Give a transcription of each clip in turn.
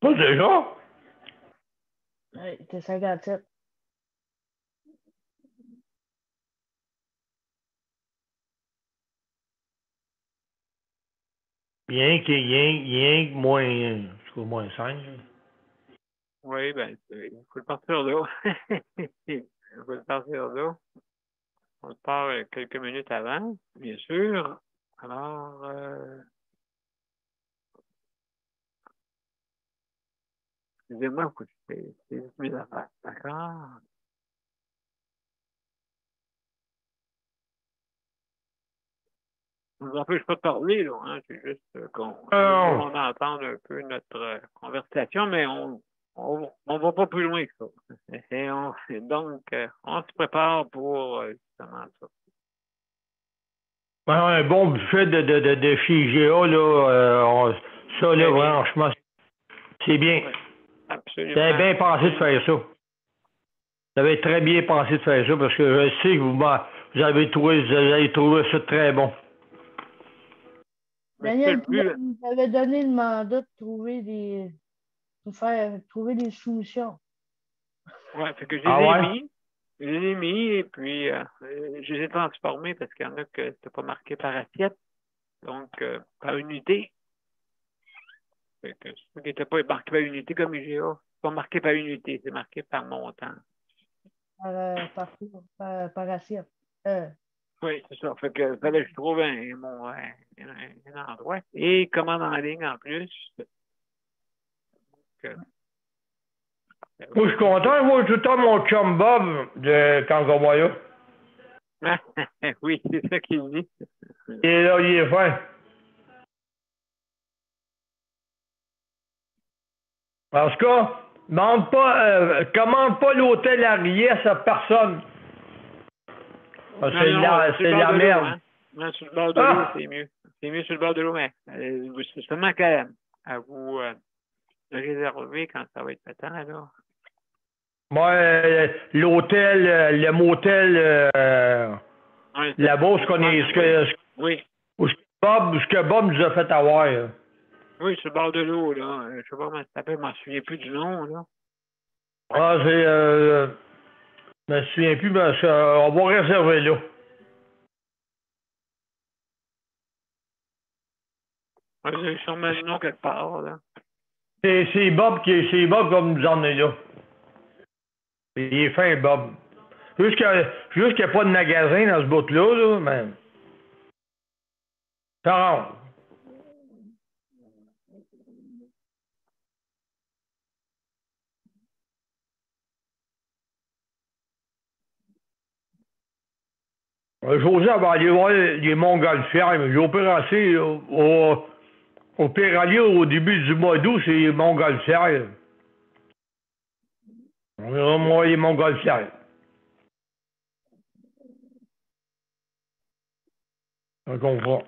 Oh, déjà? Ouais, t'es 57. Rien que moins 5. Oui, ben, il faut le partir là. Il faut le partir là. On le part quelques minutes avant, bien sûr. Alors, excusez-moi, c'est juste mes affaires. D'accord? Je ne vous empêche pas de parler, là. Hein? C'est juste qu'on demande à entendre un peu notre conversation, mais on va pas plus loin que ça. Donc, on se prépare pour justement ça. Ben, un bon buffet de chez IGA, là, ça, là, franchement, c'est bien. Oui, absolument. Vous avez bien pensé de faire ça. Vous avez très bien pensé de faire ça parce que je sais que vous avez trouvé ça très bon. Daniel, tu nous avais donné le mandat de trouver trouver des solutions. Oui, fait que je Ah les ai ouais? mis. Je les ai mis et puis je les ai transformés parce qu'il y en a que c'était pas marqué par assiette, donc par unité. Fait que ceux qui n'étaient pas marqués par unité comme IGA, c'est pas marqué par unité, c'est marqué par montant. Par assiette. Oui, c'est ça. Fait que fallait que je trouve un endroit. Et commande en ligne en plus. Moi, je suis content. Je vois tout le temps mon chum Bob de Kangamaya. Oui, c'est ça qu'il dit. Et là, il est fin. En tout cas, commande pas l'hôtel Ariès à personne. Non, C'est la merde. Hein? Non, sur le bord de l'eau, c'est mieux. C'est mieux sur le bord de l'eau, mais c'est seulement à vous de réserver quand ça va être le temps, là. Moi, l'hôtel, le motel, là-bas, oui. Ce que Bob nous a fait avoir. Oui, sur le bord de l'eau, là. Je sais pas comment ça s'appelle, je m'en souviens plus du nom, là. Ah, je me souviens plus, mais on va réserver là. J'ai sûrement le nom quelque part, là. C'est Bob qui va nous emmener là. Il est fin, Bob. Juste qu'il n'y a pas de magasin dans ce bout-là, là, mais. Ça rentre. José va aller voir les montgolfières, mais j'ai opéré au Péralier au début du mois d'août, c'est les montgolfières. On va voir les montgolfières. Donc on va.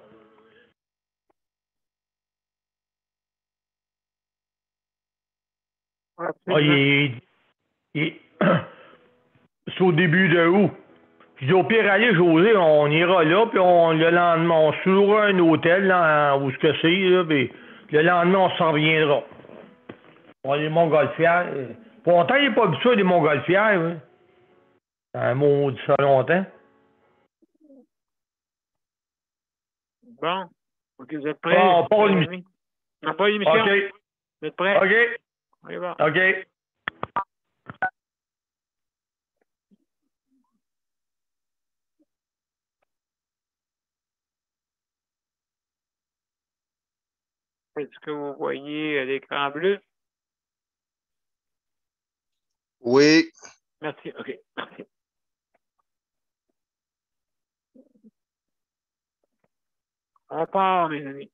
C'est au début de août. Je dis au pire aller, José, on ira là, puis le lendemain, on se louera un hôtel là, où ce que c'est, là, puis le lendemain, on s'en reviendra. Pour les montgolfières. Pour longtemps, il n'est pas habitué des montgolfières. Hein. C'est un mot de ça longtemps. Bon. OK, vous êtes prêts? On part une émission. On part une émission. OK. Vous êtes prêts? OK. On y va. OK. Est-ce que vous voyez l'écran bleu? Oui. Merci. OK, merci. On part, mes amis.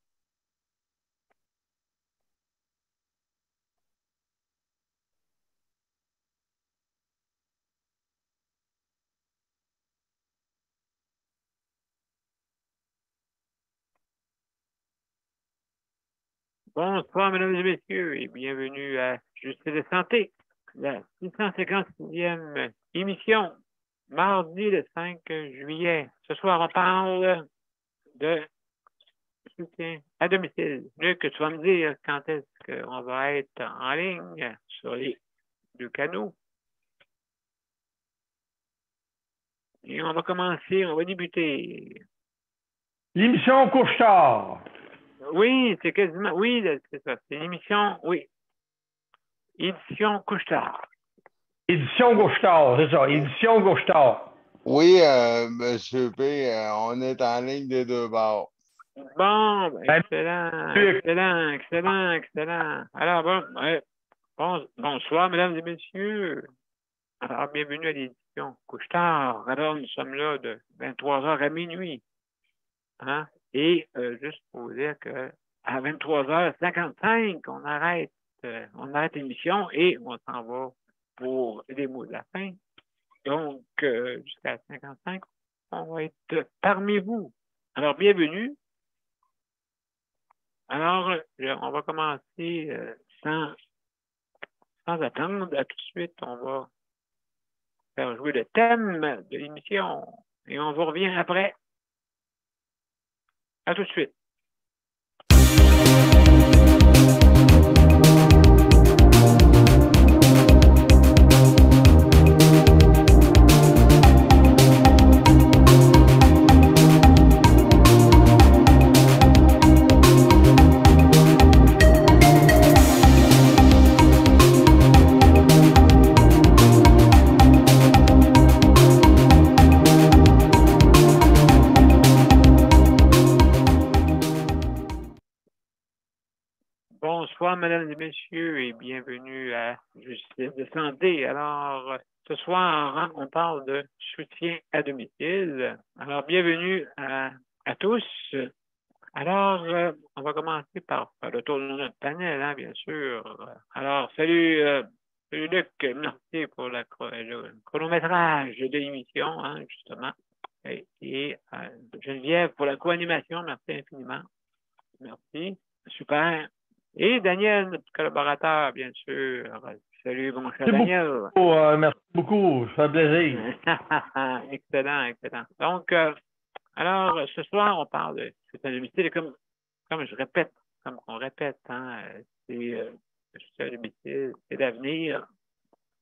Bonsoir, mesdames et messieurs, et bienvenue à Justice et Santé, la 656e émission, mardi le 5 juillet. Ce soir, on parle de soutien à domicile. Luc, tu vas me dire quand est-ce qu'on va être en ligne sur les deux canaux. Et on va commencer, on va débuter. L'émission Couche-Tard. Oui, c'est quasiment, oui, c'est ça. C'est l'émission, oui. Édition Couche-Tard. Édition Couche-Tard, c'est ça. Édition Couche-Tard. Oui, Monsieur P, on est en ligne des deux bords. Bon, ben, Ben, excellent, Luc. excellent, excellent, excellent. Alors, bonsoir, mesdames et messieurs. Alors, bienvenue à l'édition Couche-Tard. Alors, nous sommes là de 23h à minuit. Hein? Et juste pour vous dire que à 23h55, on arrête l'émission et on s'en va pour les mots de la fin. Donc, jusqu'à 55, on va être parmi vous. Alors, bienvenue. Alors, on va commencer sans attendre. À tout de suite, on va faire jouer le thème de l'émission et on vous revient après. À tout de suite. Bonsoir, mesdames et messieurs, et bienvenue à Justice de santé. Alors, ce soir, hein, on parle de soutien à domicile. Alors, bienvenue à tous. Alors, on va commencer par faire le tour de notre panel, hein, bien sûr. Alors, salut Luc, merci pour le chronométrage de l'émission, hein, justement. Et Geneviève pour la co-animation, merci infiniment. Merci, super. Et Daniel, notre collaborateur, bien sûr. Salut, mon cher Daniel. Merci beaucoup, ça fait plaisir. Excellent, excellent. Donc, alors, ce soir, on parle de soutien à domicile, comme je répète, comme on répète, hein, c'est le soutien à domicile, c'est l'avenir,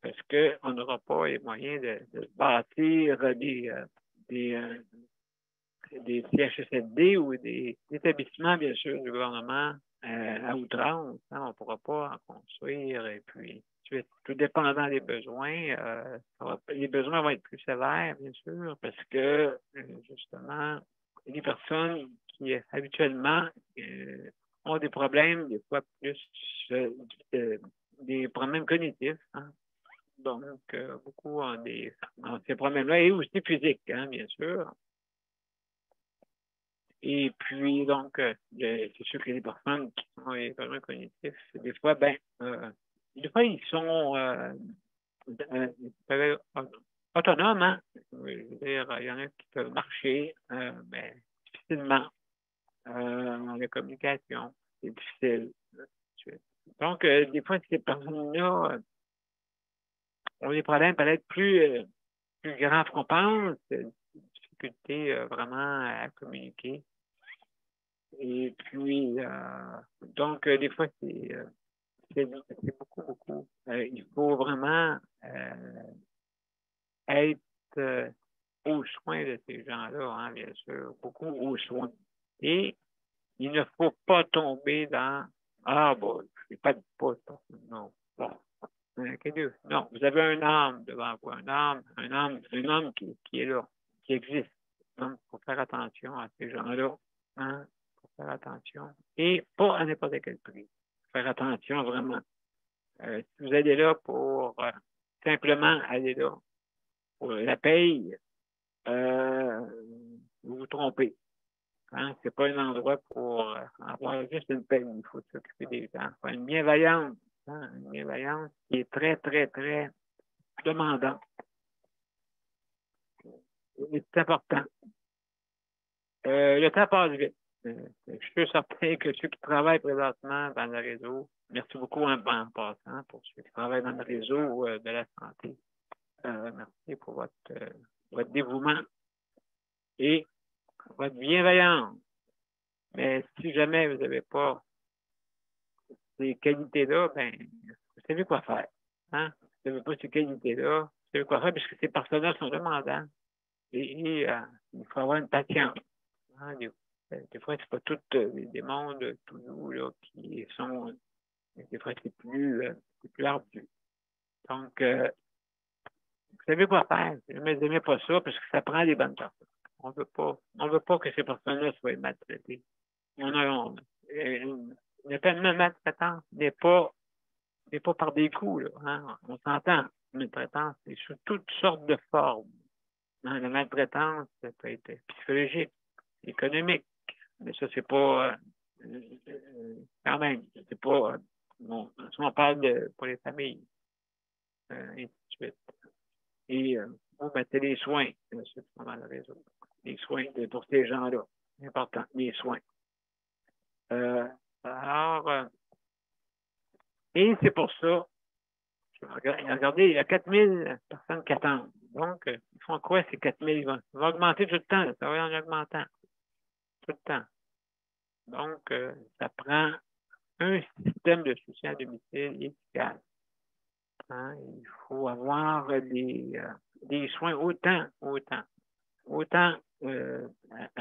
parce qu'on n'aura pas les moyens de bâtir des CHSLD ou des établissements, bien sûr, du gouvernement à outrance. Hein, on ne pourra pas en construire. Et puis, tout dépendant des besoins, les besoins vont être plus sévères, bien sûr, parce que, justement, les personnes qui, habituellement, ont des problèmes, des fois plus des problèmes cognitifs. Hein. Donc, beaucoup ont ces problèmes-là, et aussi physiques, hein, bien sûr. Et puis, donc, c'est sûr que les personnes qui ont des problèmes cognitifs, des fois, ils sont autonomes, hein? Je veux dire, il y en a qui peuvent marcher, difficilement. La communication, c'est difficile. Donc, des fois, ces personnes-là ont des problèmes peut-être plus graves qu'on pense, des difficultés vraiment à communiquer. Et puis, donc, des fois, c'est beaucoup. Il faut vraiment être aux soins de ces gens-là, hein, bien sûr, beaucoup aux soins. Et il ne faut pas tomber dans « Ah, bon, je n'ai pas de poste. » Non. Bon. Non, vous avez un homme devant vous, un homme qui est là, qui existe. Donc, il faut faire attention à ces gens-là. Hein? Faire attention. Et pas à n'importe quel prix. Faire attention vraiment. Si vous allez là pour simplement aller là pour la paye, vous vous trompez. Hein? C'est pas un endroit pour avoir juste une paye. Il faut s'occuper des gens. Il faut une bienveillance. Hein? Une bienveillance qui est très, très, très demandante. C'est important. Le temps passe vite. Je suis certain que ceux qui travaillent présentement dans le réseau, merci beaucoup en passant pour ceux qui travaillent dans le réseau de la santé. Merci pour votre dévouement et votre bienveillance. Mais si jamais vous n'avez pas ces qualités-là, ben, vous savez quoi faire. Hein? Vous n'avez pas ces qualités-là, vous savez quoi faire, parce que ces personnages sont demandants. Et il faut avoir une patience. Hein? Des fois, c'est pas tous des mondes tout nous là, qui sont. Des fois, c'est plus ardu. Donc, vous savez quoi faire. Ne n'aimez pas ça parce que ça prend les bonnes personnes. On veut pas que ces personnes-là soient maltraitées. Le fait de maltraitance n'est pas par des coups, là, hein? On s'entend. La maltraitance, c'est sous toutes sortes de formes. Hein? La maltraitance, ça peut être psychologique, économique, mais ça, c'est pas quand même, c'est pas bon, si on parle pour les familles, et ainsi de suite. Et bon, ben, c'est les soins, c'est pas mal le réseau. Les soins pour ces gens-là. C'est important, les soins. Alors, et c'est pour ça, regardez, il y a 4000 personnes qui attendent. Donc, ils font quoi ces 4000? Ils vont augmenter tout le temps, ça va en augmentant. Tout le temps. Donc, ça prend un système de soutien à domicile efficace. Hein? Il faut avoir des soins autant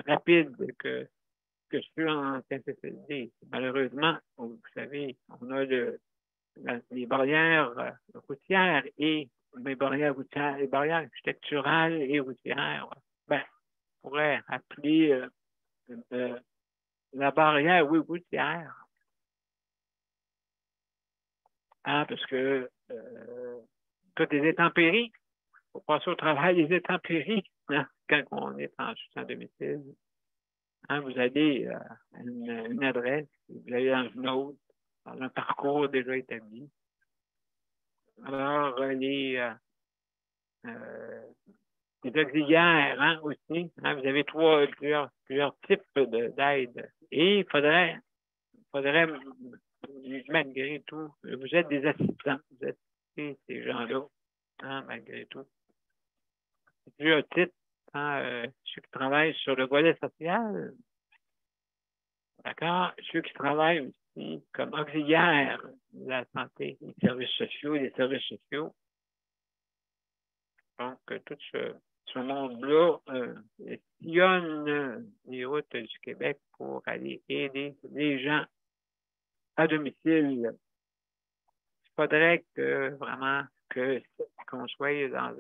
rapides que ceux en CCSD. Malheureusement, vous savez, on a les barrières routières et les barrières architecturales et routières. Ben, on pourrait appeler la barrière, oui, routière. Hein, parce que toutes les intempéries, il faut passer au travail les intempéries hein, quand on est en soutien domicile. Hein, vous allez à une adresse, vous allez dans une autre, dans un parcours déjà établi. Alors, les auxiliaires hein, aussi, hein, vous avez plusieurs types d'aide. Et il faudrait, malgré tout, vous êtes des assistants, vous êtes ces gens-là, hein, malgré tout. Plusieurs titres, hein, ceux qui travaillent sur le volet social, d'accord, ceux qui travaillent aussi comme auxiliaires de la santé, les services sociaux. Donc, tout ce monde-là sillonne les routes du Québec pour aller aider les gens à domicile. Il faudrait vraiment qu'on soit dans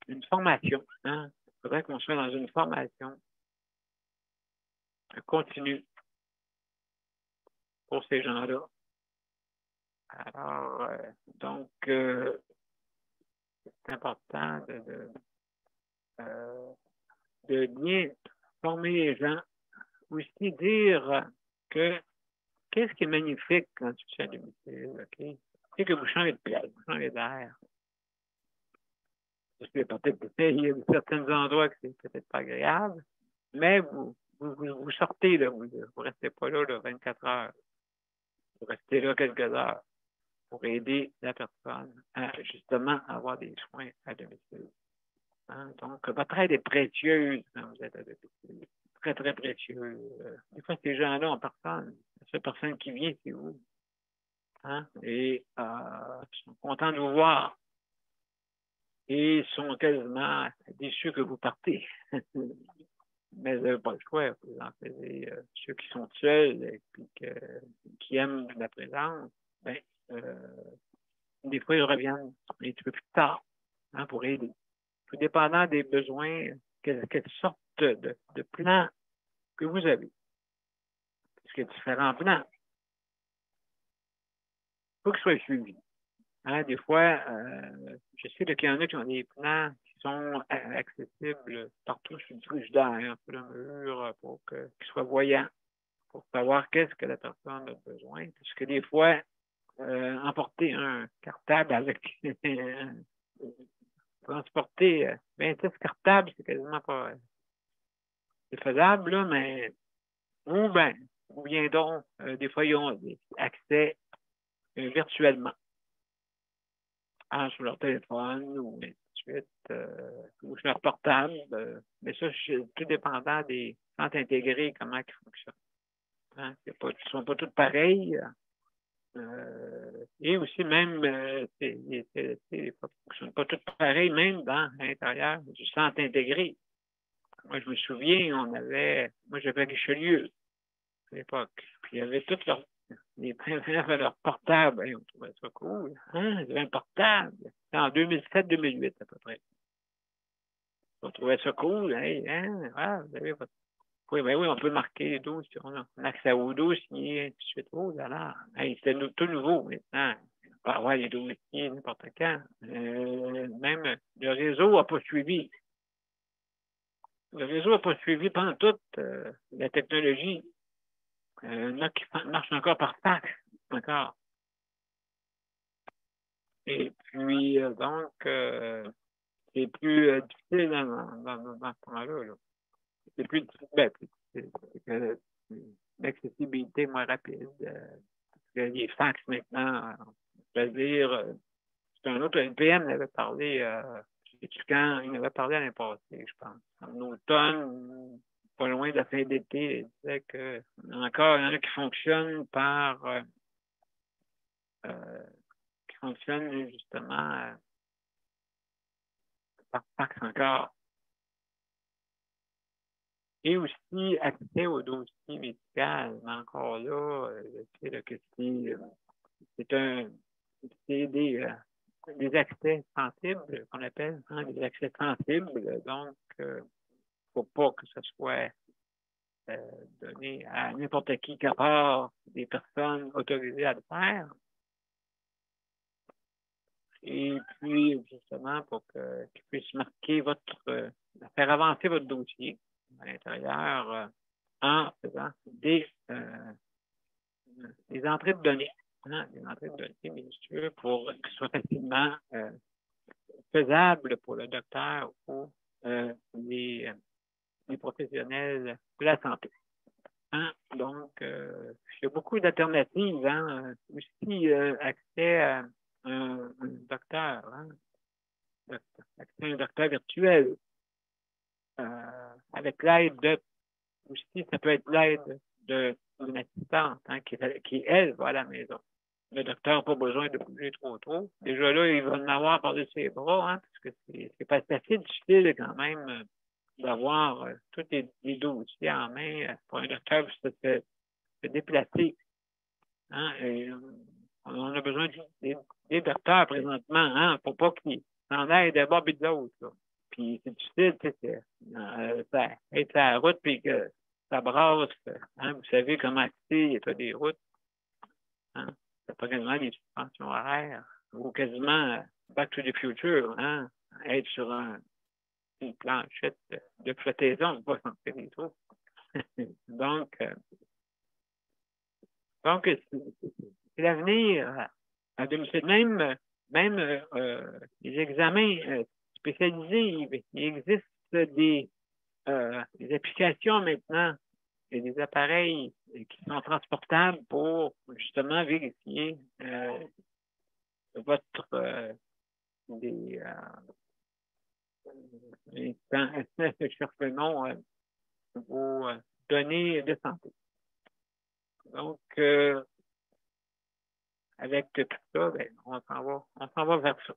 une formation. Hein? Il faudrait qu'on soit dans une formation continue pour ces gens-là. Alors, donc, c'est important de bien former les gens. Aussi dire que qu'est-ce qui est magnifique quand tu fais à domicile, OK? C'est que vous changez de place, vous changez d'air. Parce que peut-être il y a certains endroits que c'est peut-être pas agréable, mais vous sortez, là, vous restez pas là 24 heures. Vous restez là quelques heures pour aider la personne à justement avoir des soins à domicile. Hein? Donc, votre aide est précieuse quand vous êtes à domicile. Très, très précieuse. Des fois, ces gens-là en personne. Cette personne qui vient, c'est vous. Hein? Et ils sont contents de vous voir. Et sont quasiment déçus que vous partez. Mais vous n'avez pas le choix. Vous en faites ceux qui sont seuls et puis qui aiment la présence, ben, des fois, ils reviennent un petit peu plus tard hein, pour aider. Tout dépendant des besoins, quelle sorte de plan que vous avez. Parce qu'il y a différents plans. Il faut qu'ils soient suivis. Hein, des fois, je sais qu'il y en a qui ont des plans qui sont accessibles partout sur le frigidaire, sur le mur, pour qu'ils soient voyants, pour savoir qu'est-ce que la personne a besoin. Parce que des fois, emporter un cartable avec transporter 26 cartables, c'est quasiment pas c'est faisable, là, mais ou bien donc, des fois, ils ont accès virtuellement sur leur téléphone ou ainsi de suite, ou sur leur portable. Mais ça, c'est tout dépendant des centres intégrés, comment ils fonctionnent. Hein? Ils ne sont pas tous pareils. Et aussi même, ils ne sont pas tous pareils, même dans l'intérieur du centre intégré. Moi, je me souviens, moi j'avais Richelieu à l'époque. Puis il y avait tous les princes avaient leur portable. Hey, on trouvait ça cool. Hein? Ils avaient un portable. C'était en 2007-2008 à peu près. On trouvait ça cool. Hey, hein? Ah, vous avez votre... Oui, ben oui, on peut marquer les dossiers. On a accès aux dossiers, et tout de suite. Oh là là. Hey, c'était tout nouveau maintenant. On peut avoir les dossiers n'importe quand. Même le réseau n'a pas suivi. Le réseau n'a pas suivi pendant toute la technologie. Il y en a qui marchent encore par fax. Encore. Et puis, donc, c'est plus difficile dans ce moment-là. Là. C'est plus difficile. Ben, c'est que l'accessibilité moins rapide. Les fax maintenant, je veux dire, c'est un autre, le PM avait parlé, quand il avait parlé l'année passée, je pense. En automne, pas loin de la fin d'été, il disait que encore, il y en a qui fonctionnent qui fonctionnent justement par fax encore. Et aussi accès au dossier médical, mais encore là, je sais que c'est des accès sensibles qu'on appelle, hein, des accès sensibles. Donc, il ne faut pas que ce soit donné à n'importe qui qu'à part des personnes autorisées à le faire. Et puis, justement, pour qu'ils puissent marquer faire avancer votre dossier à l'intérieur en faisant des entrées de données. Hein, des entrées de données, bien sûr, pour que ce soit facilement faisable pour le docteur ou les professionnels de la santé. Hein? Donc, il y a beaucoup d'alternatives. Hein? Aussi, accès à un docteur, hein? Accès à un docteur virtuel. Avec l'aide aussi, ça peut être l'aide d'une assistante hein, qui, elle, va à la maison. Le docteur n'a pas besoin de bouger trop. Déjà là, il va en avoir par-dessus ses bras, hein, parce que c'est pas assez difficile quand même d'avoir tous les dossiers en main pour un docteur pour se déplacer. Hein, on a besoin des docteurs présentement hein, pour pas qu'ils s'en aillent d'abord et de l'autre. Puis c'est difficile, tu sais, être sur la route puis que ça brasse. Hein, vous savez comment c'est, il y a des routes. Hein, c'est pas quasiment des suspensions horaires ou quasiment Back to the Future, hein, être sur une planchette de flottaison, on va sentir les trous. Donc, c'est l'avenir à domicile. Même les examens spécialisés, il existe des applications maintenant et des appareils qui sont transportables pour justement vérifier votre je cherche le nom, vos données de santé. Donc, avec tout ça, ben, on s'en va vers ça.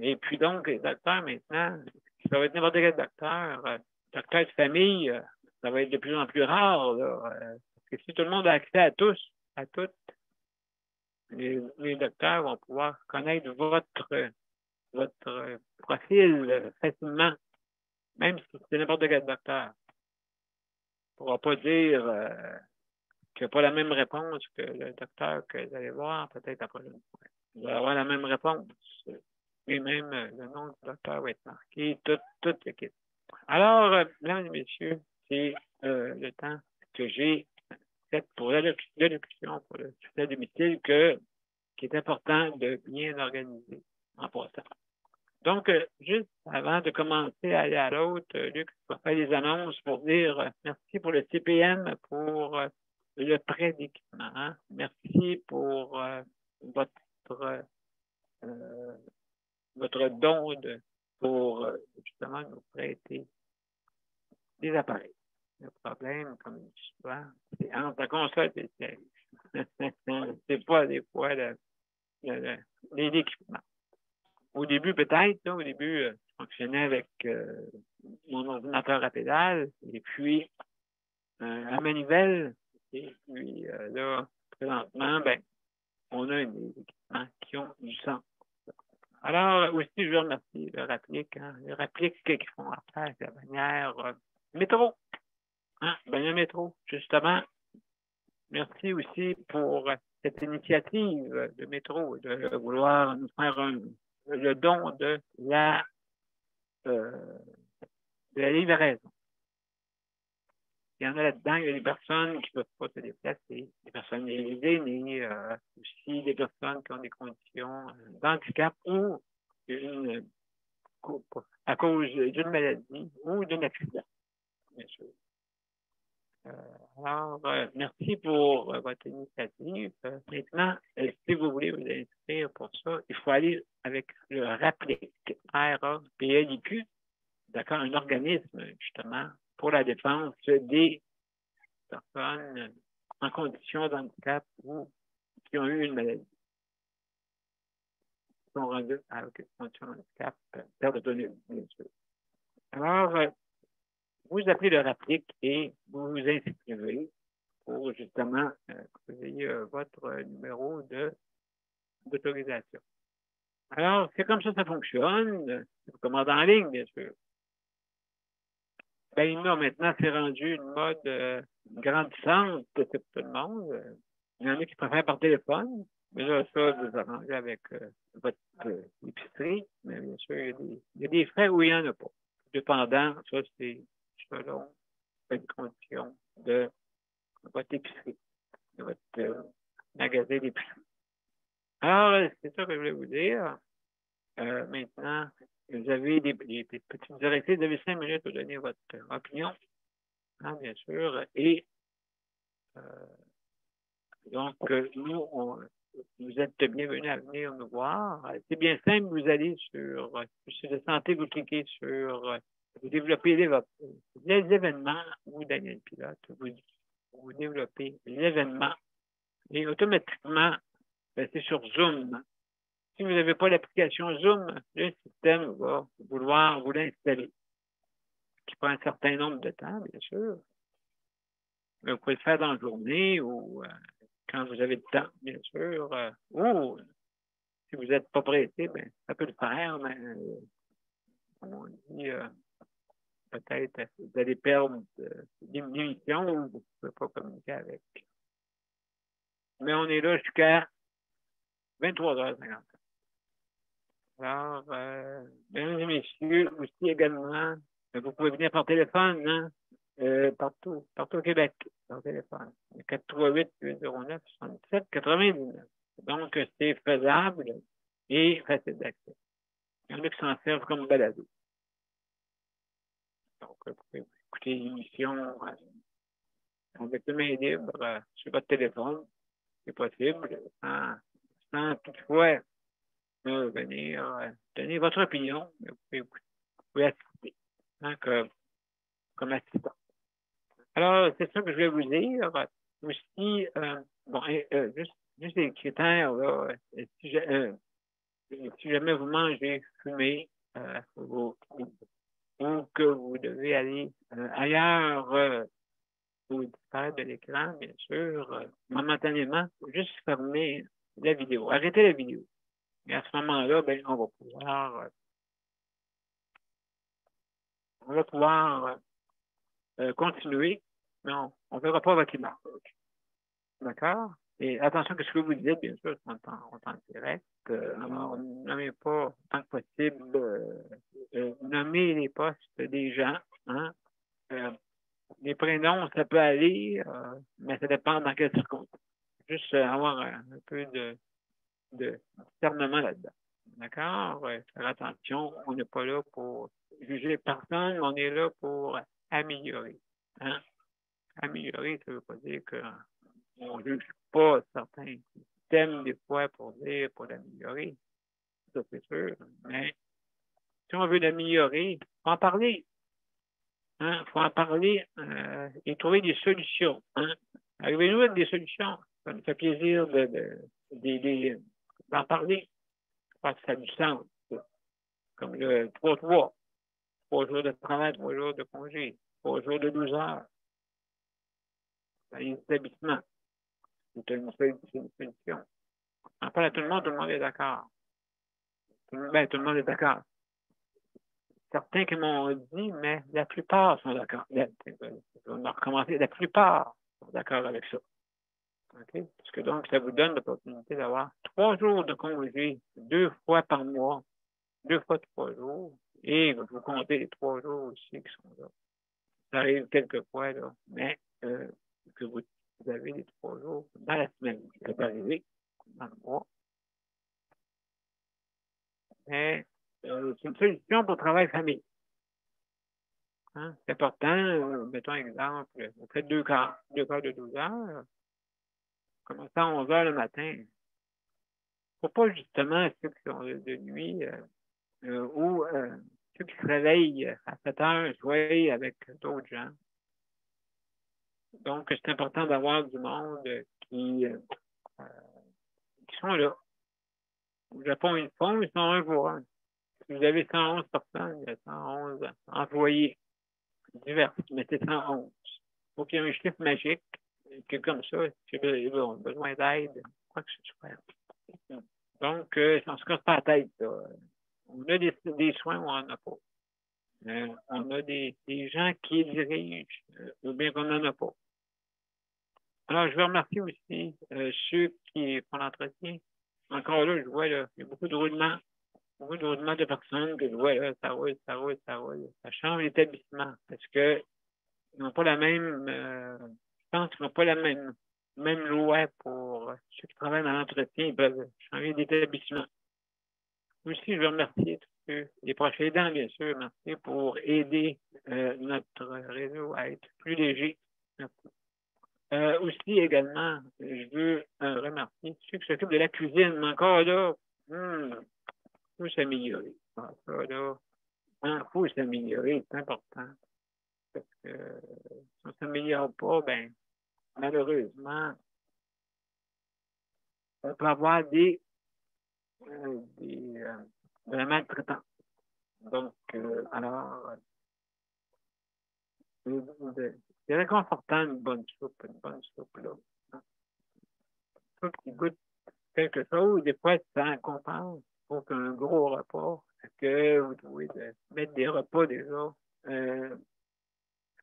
Et puis donc, les docteurs maintenant, ça va être n'importe quel docteur, docteur de famille, ça va être de plus en plus rare, là, parce que si tout le monde a accès à toutes, les docteurs vont pouvoir connaître votre profil facilement, même si c'est n'importe quel docteur. On ne pourra pas dire qu'il n'y a pas la même réponse que le docteur que vous allez voir peut-être la prochaine fois. Vous allez avoir la même réponse. Et même le nom du docteur va être marqué, toute l'équipe. Alors, mesdames et messieurs, c'est le temps que j'ai fait pour l'élocution, pour le succès à domicile, qui est important de bien organiser en passant. Donc, juste avant de commencer à aller à l'autre, Luc va faire des annonces pour dire merci pour le CPM, pour le prêt d'équipement. Hein? Merci pour votre don pour justement nous prêter des appareils. Le problème, comme je dis souvent, c'est entre la console et le siège. C'est pas des fois l'équipement. Au début, peut-être, là, au début, je fonctionnais avec mon ordinateur à pédale et puis à manivelle. Et puis là, présentement, ben, on a des équipements qui ont du sens. Alors, aussi, je veux remercier le Rapplique, hein, le Rapplique qui font affaire de la bannière métro. Hein, bannière métro, justement. Merci aussi pour cette initiative de métro, de vouloir nous faire le don de la livraison. Il y en a là-dedans, il y a des personnes qui ne peuvent pas se déplacer, des personnes aînées, aussi des personnes qui ont des conditions d'handicap ou à cause d'une maladie ou d'un accident, bien sûr. Alors, merci pour votre initiative. Maintenant, si vous voulez vous inscrire pour ça, il faut aller avec le RAPLIQ, R-A-P-L-I-Q, d'accord, un organisme, justement, pour la défense des personnes en condition de handicap ou qui ont eu une maladie. Qui sont rendues à condition de handicap, perte d'autonomie, bien sûr. Alors, vous appelez le RAPLIQ et vous vous inscrivez pour justement que vous ayez votre numéro d'autorisation. Alors, c'est comme ça fonctionne. Vous commandez en ligne, bien sûr. Ben, là, maintenant, c'est rendu une mode grandissante pour tout le monde. Il y en a qui préfèrent par téléphone. Mais là, ça, vous arrangez avec votre épicerie. Mais bien sûr, il y a des frais où il n'y en a pas. Dépendant, ça, c'est selon les conditions de votre épicerie, de votre magasin d'épicerie. Alors, c'est ça que je voulais vous dire. Maintenant, vous avez des petites directives. Vous avez 5 minutes pour donner votre opinion, hein, bien sûr. Et donc, vous êtes bienvenus à venir nous voir. C'est bien simple, vous allez sur de santé, vous cliquez sur vous développez les événements ou Daniel Pilote, vous développez l'événement et automatiquement, c'est sur Zoom. Si vous n'avez pas l'application Zoom, le système va vouloir vous l'installer, qui prend un certain nombre de temps, bien sûr. Mais vous pouvez le faire dans la journée ou quand vous avez le temps, bien sûr. Ou si vous n'êtes pas pressé, ben, ça peut le faire, mais comme on dit, peut-être vous allez perdre l'émission ou vous ne pouvez pas communiquer avec. Mais on est là jusqu'à 23h50. Alors, mesdames et messieurs, aussi également, vous pouvez venir par téléphone, hein, partout au Québec, par téléphone. 438-809-77-99. Donc, c'est faisable et facile d'accès. Il y en a qui s'en servent comme balado. Donc, vous pouvez écouter l'émission avec les mains libres sur votre téléphone, c'est possible, sans toutefois venir donner votre opinion, mais vous pouvez assister, hein, comme assistant. Alors, c'est ça que je vais vous dire. Aussi, juste des critères, là, si jamais vous mangez, fumez, ou que vous devez aller ailleurs, ou disparaître de l'écran, bien sûr, momentanément, juste fermer la vidéo, arrêtez la vidéo. Et à ce moment-là, ben, on va pouvoir continuer, mais on ne verra pas votre image. D'accord? Et attention que ce que vous dites, bien sûr, on est en direct. Alors, nommez pas, tant que possible, nommez les postes des gens. Hein? Les prénoms, ça peut aller, mais ça dépend dans quelles circonstances. Juste avoir un peu de discernement là-dedans. D'accord? Faire attention, on n'est pas là pour juger personne, on est là pour améliorer. Hein? Améliorer, ça ne veut pas dire qu'on ne juge pas certains thèmes des fois pour l'améliorer. Ça, c'est sûr. Mais si on veut l'améliorer, en parler. Hein? Il faut en parler et trouver des solutions. Hein? Arrivez-nous avec des solutions. Ça me fait plaisir d'en parler. Je pense que ça a du sens. Comme le 3-3. 3 jours de travail, 3 jours de congé, 3 jours de 12 heures. Dans les établissements. C'est une solution. On parle à tout le monde est d'accord. Tout le monde est d'accord. Certains qui m'ont dit, mais la plupart sont d'accord. On va recommencer. La plupart sont d'accord avec ça. Okay? Parce que donc, ça vous donne l'opportunité d'avoir 3 jours de congé, 2 fois par mois, 2 fois 3 jours, et vous comptez les 3 jours aussi qui sont là. Ça arrive quelques fois, là, mais que vous avez les 3 jours dans la semaine. Ça peut arriver dans le mois. Mais c'est une solution pour travail-famille. Hein? C'est important. Mettons un exemple. Vous faites 2 quarts de 12 heures. Commencez à 11 heures le matin. Faut pas justement ceux qui sont de nuit ou ceux qui se réveillent à 7 heures jouer avec d'autres gens. Donc, c'est important d'avoir du monde qui sont là. Au Japon, ils sont 1 pour 1. Si vous avez 111 personnes, il y a 111 employés divers, mais c'est 111. Il faut qu'il y ait un chiffre magique, que comme ça, si ils ont besoin d'aide, quoi que ce soit. Donc, on ne se casse pas la tête. Là. On a des soins ou on n'en a pas. On a des gens qui dirigent, ou bien qu'on n'en a pas. Alors, je veux remercier aussi ceux qui font l'entretien. Encore là, je vois, là, il y a beaucoup de roulements de personnes que je vois, là, ça roule. Ça change l'établissement parce que ils n'ont pas la même, je pense qu'ils n'ont pas la même loi pour ceux qui travaillent dans l'entretien, ils peuvent changer d'établissement. Aussi, je veux remercier tous ceux, les proches aidants, bien sûr, merci pour aider notre réseau à être plus léger. Merci. Aussi, également, je veux remercier ceux qui s'occupent de la cuisine. Mais encore là, faut s'améliorer. Ça, là, faut s'améliorer, c'est important. Parce que si on ne s'améliore pas, ben, malheureusement, on peut avoir de la maltraitance. Donc, alors, c'est réconfortant une bonne soupe, là. Une soupe qui goûte quelque chose, des fois, ça compense pour qu'un gros repas, que vous devez mettre des repas déjà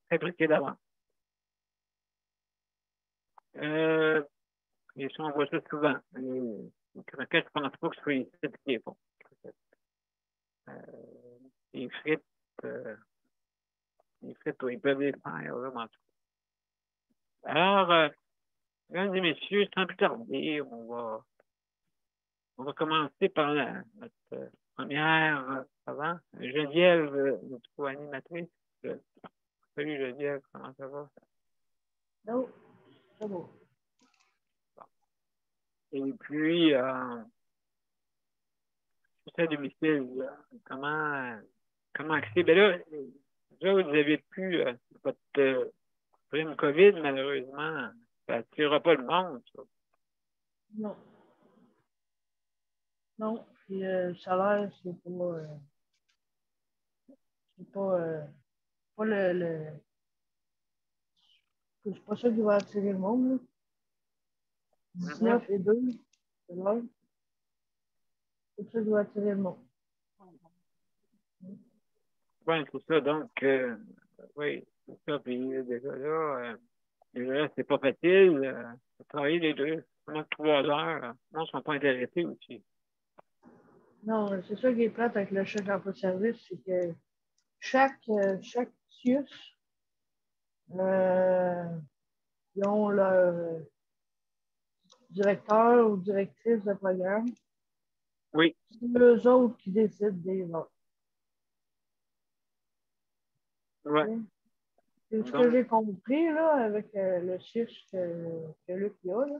fabriqués d'avance. Et ça, on voit ça souvent. Les croquettes, je ne pense pas que ce soit ici qui est bon. Les frites, ils peuvent les faire, vraiment. Alors, mesdames et messieurs, sans plus tarder, on va commencer par notre première avant. Geneviève, notre co-animatrice. Salut Geneviève, comment ça va? Non, c'est bon. Et puis, c'est à domicile, comment accéder? Ben là, vous avez plus votre prime COVID, malheureusement. Ça n'attirera pas le monde, ça. Non. Non, puis le salaire, c'est pas c'est pas ça qui va attirer le monde, là. 19 et 2, c'est vrai. C'est ça qui va attirer le monde. Oui, c'est ça. Donc, oui, c'est ça. Puis déjà là, c'est pas facile. De travailler les deux pendant 3 heures. Non, ils ne sont pas intéressés aussi. Non, c'est ça qui est plate avec le chèque emploi service, c'est que chaque CIUS, ils ont leur directeur ou directrice de programme. Oui. C'est eux autres qui décident des votes. Oui. C'est ce que j'ai compris là, avec le chiffre que Luc a. Là.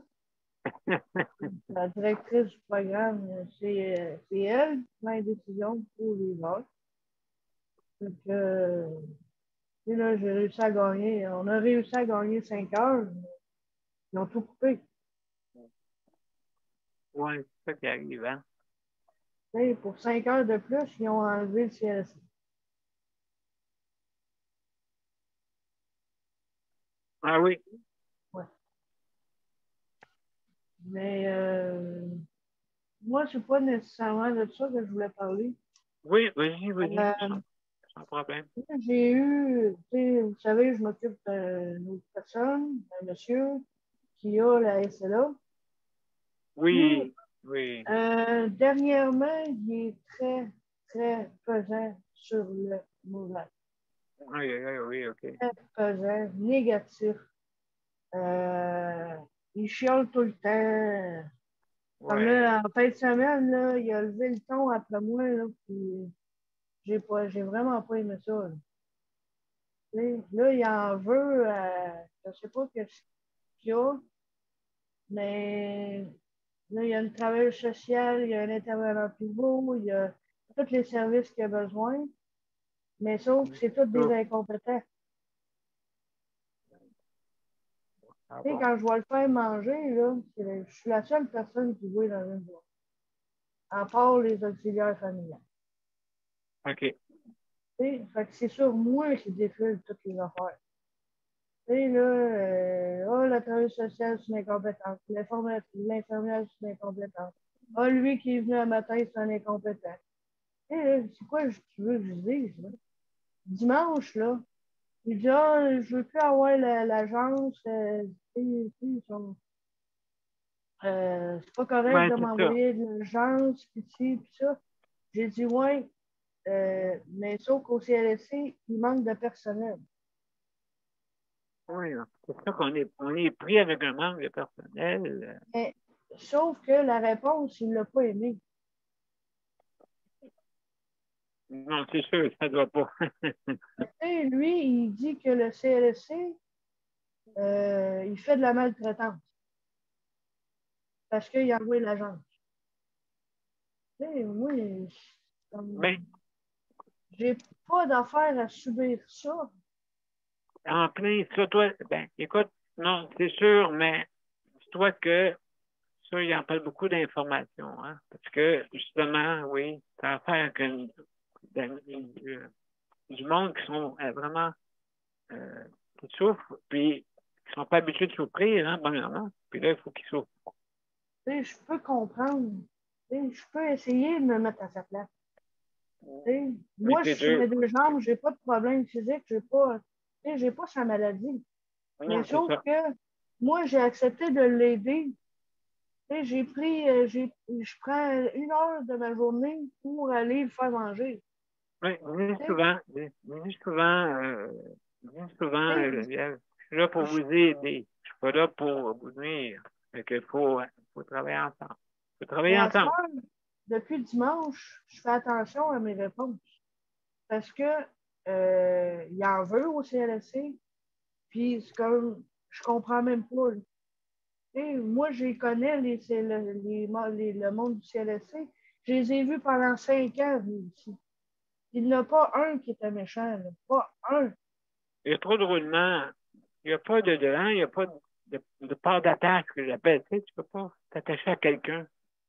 La directrice du programme, c'est elle qui prend les décisions pour les votes. Donc, Et là, j'ai réussi à gagner. On a réussi à gagner 5 heures. Ils ont tout coupé. Oui, c'est ça qui arrive, hein? Et pour 5 heures de plus, ils ont enlevé le CLSC. Ah oui. Ouais. Mais moi, c'est pas nécessairement de ça que je voulais parler. Oui, vas-y, Euh, sans problème. J'ai eu, tu sais, vous savez, je m'occupe d'une autre personne, un monsieur qui a la SLA. Puis, Oui, oui. dernièrement, il est très, très pesant sur le moral. Oui, OK. Très pesant, négatif. Il chiale tout le temps. Comme Ouais. là, en fin de semaine, là, il a levé le ton après moi, là, puis j'ai vraiment pas aimé ça. Là. Là, il en veut, je sais pas qu'est-ce qu'il y a, mais là, il y a le travail social, il y a un intervenant pivot, il y a tous les services qu'il a besoin, mais sauf que c'est tous des Oh, incompétents. ah Tu sais, bon. quand je vais le faire manger, là, je suis la seule personne qui voit dans une boîte, à part les auxiliaires familiales. OK. Fait que c'est sur moi qui défile toutes les affaires. Tu sais, là, la travailleuse sociale, c'est une incompétence. L'infirmière, c'est une incompétence. Ah, lui qui est venu un matin, c'est un incompétent. Tu sais, là, c'est quoi que tu veux que je dise, là? Dimanche, là, il dit, ah, je veux plus avoir l'agence, tu sais, c'est pas correct Ouais, de c'est ça. m'envoyer de l'agence, puis ci, puis ça. J'ai dit, ouais, mais sauf qu'au CLSC, il manque de personnel. Oui, c'est ça on est pris avec un manque de personnel. Mais, sauf que la réponse, il ne l'a pas aimée. Non, c'est sûr, ça doit pas. Et lui, il dit que le CLSC, il fait de la maltraitance parce qu'il a envoyé l'agence. Moi, Ben, j'ai pas d'affaire à subir ça. en plein, ça, toi, ben, écoute, non, c'est sûr, mais dis-toi que ça, il en parle beaucoup d'informations, hein, parce que, justement, oui, ça a affaire avec du monde qui sont vraiment, euh, qui souffrent, puis qui sont pas habitués de souffrir, hein, premièrement, puis là, il faut qu'ils souffrent. Je peux comprendre. Je peux essayer de me mettre à sa place. Mais Moi, je c'est suis sur dur. mes deux jambes, j'ai pas de problème physique, j'ai pas sa maladie. Mais Non, c'est sauf ça. que moi, j'ai accepté de l'aider. Je prends 1 heure de ma journée pour aller le faire manger. Oui, dis souvent, Tu Geneviève, je suis là pour vous aider. Je suis pas là pour vous nuire. Fait qu'il faut travailler ensemble. Faut Mais travailler à ce ensemble. heure, depuis dimanche, je fais attention à mes réponses. Parce que il en veut au CLSC, puis c'est comme je comprends même pas. Moi, je connais le monde du CLSC. Je les ai vus pendant 5 ans ici. Il n'y en a pas un qui était méchant, là. Pas un. Il y a trop de roulement. Il n'y a pas hein, il n'y a pas de part d'attache que j'appelle. Tu sais, tu peux pas t'attacher à quelqu'un.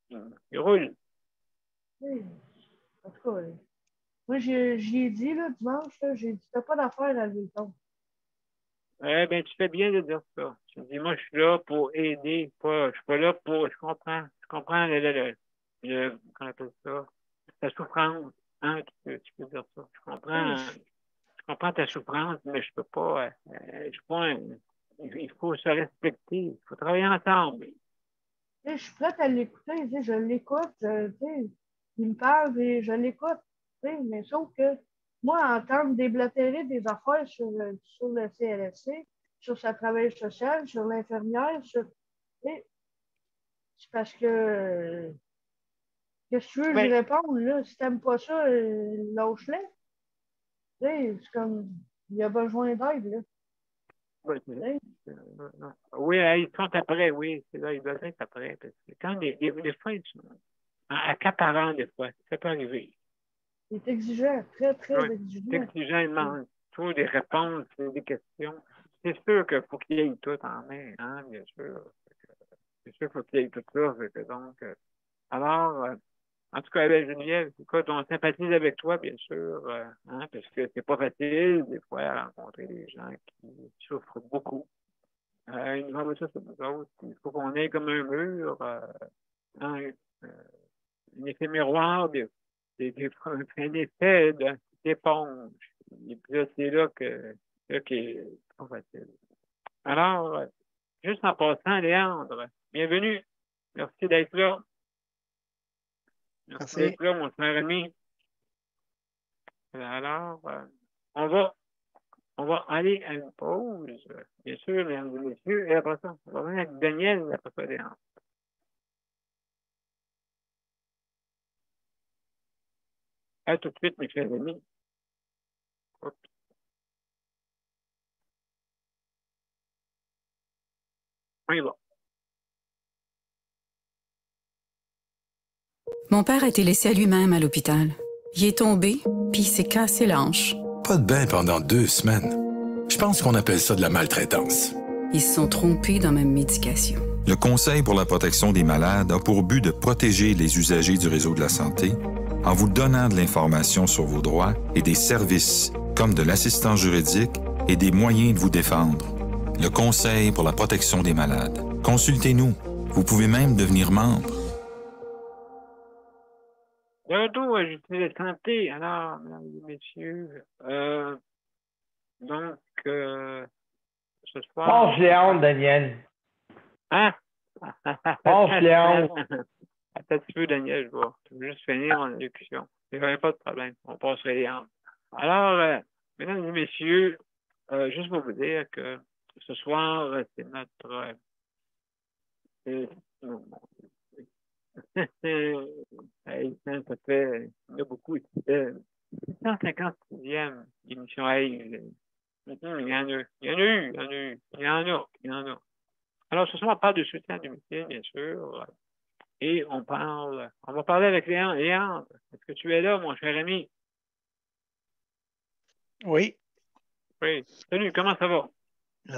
Il roule. T'sais, en tout cas, moi, j'y ai dit là, dimanche, là, j'ai dit, t'as pas d'affaire à lever le ton. Eh bien, tu fais bien de dire ça. Tu me dis, moi, je suis là pour aider. Je suis pas là pour. Je comprends comment on appelle ça? La souffrance. Hein, tu peux dire ça. Je comprends ta souffrance, mais je peux pas. Je suis pas il faut se respecter. Il faut travailler ensemble. Je suis prête à l'écouter, je l'écoute, il me parle et je l'écoute, mais sauf que moi, entendre déblatérer des affaires sur le CLSC, sur sa travailleuse sociale, sur l'infirmière, c'est parce que, qu'est-ce que tu veux que je Ben, réponde, là? Si t'aimes pas ça, lâche-le. C'est comme, il a besoin d'aide, là. ouais, T'sais. oui, ils sont après, oui, c'est là, ils doivent être après. Parce que quand des fois, ils sont accaparants, des fois, ça peut arriver. Il est exigeant, très, très Oui, c'est exigeant. exigeant, il demande surtout des réponses et des questions. C'est sûr qu'il faut qu'il y ait tout en main, hein, bien sûr. C'est sûr qu'il faut qu'il y ait tout ça. Fait que donc, alors, en tout cas, ben, Geneviève, écoute, on sympathise avec toi, bien sûr, hein, parce que c'est pas facile, des fois, à rencontrer des gens qui souffrent beaucoup. Une fois ça, c'est nous autres. Il faut qu'on ait comme un mur, hein, euh, un effet miroir, un effet d'éponge. Et puis là, c'est là qui est pas facile. Alors, juste en passant, Léandre, bienvenue. Merci d'être là. Merci Merci. d'être là, mon cher ami. Alors, on va aller à une pause, bien sûr, mesdames et messieurs, et après ça, on va venir avec Daniel, après ça, Léandre. À tout de suite, mes chers amis. Oups. On y va. Mon père a été laissé à lui-même à l'hôpital. Il est tombé, puis il s'est cassé la hanche. Pas de bain pendant 2 semaines. Je pense qu'on appelle ça de la maltraitance. Ils se sont trompés dans ma médication. Le Conseil pour la protection des malades a pour but de protéger les usagers du réseau de la santé en vous donnant de l'information sur vos droits et des services comme de l'assistance juridique et des moyens de vous défendre. Le Conseil pour la protection des malades. Consultez-nous. Vous pouvez même devenir membre. De retour à Justice de santé. Alors, mesdames et messieurs, donc, ce soir... Passe Léandre, Daniel. Hein? Passe Léandre. Attends un petit peu, Daniel, je vais juste finir en élocution. Il n'y aurait pas de problème. On passerait Léandre. Alors, mesdames et messieurs, juste pour vous dire que ce soir, c'est notre... Hey, ça fait, il y en a beaucoup. 156e émission. Hey, il y en a. Alors, ce soir, on parle de soutien à domicile, bien sûr. Et on va parler avec Léandre. Léandre, est-ce que tu es là, mon cher ami? Oui, Oui. Salut, comment ça va?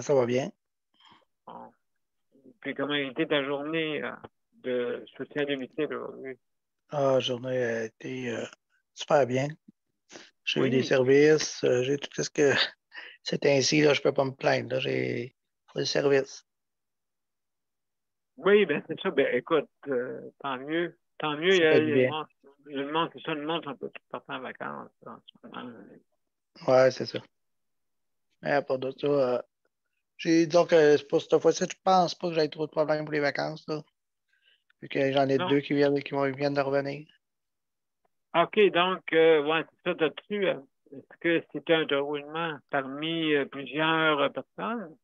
ça va bien. Bon. Puis, comment a été ta journée de soutien à domicile aujourd'hui? La journée a été super bien. J'ai eu des Oui. services, j'ai tout ce que c'est ainsi, là, je peux pas me plaindre. Là, j'ai des services. Oui, ben c'est ça. Ben écoute, tant mieux. Tant mieux, Ça fait du bien. le monde, c'est ça, le monde, c'est un peu tout partant en vacances en ce moment. Ouais, c'est ça. Mais à part de ça, disons que pour cette fois-ci, je pense pas que j'ai trop de problèmes pour les vacances, là. Vu que j'en ai Non. 2 qui viennent de revenir. OK, donc, ouais, c'est ça, t'as-tu, est-ce que c'était un déroulement parmi plusieurs personnes?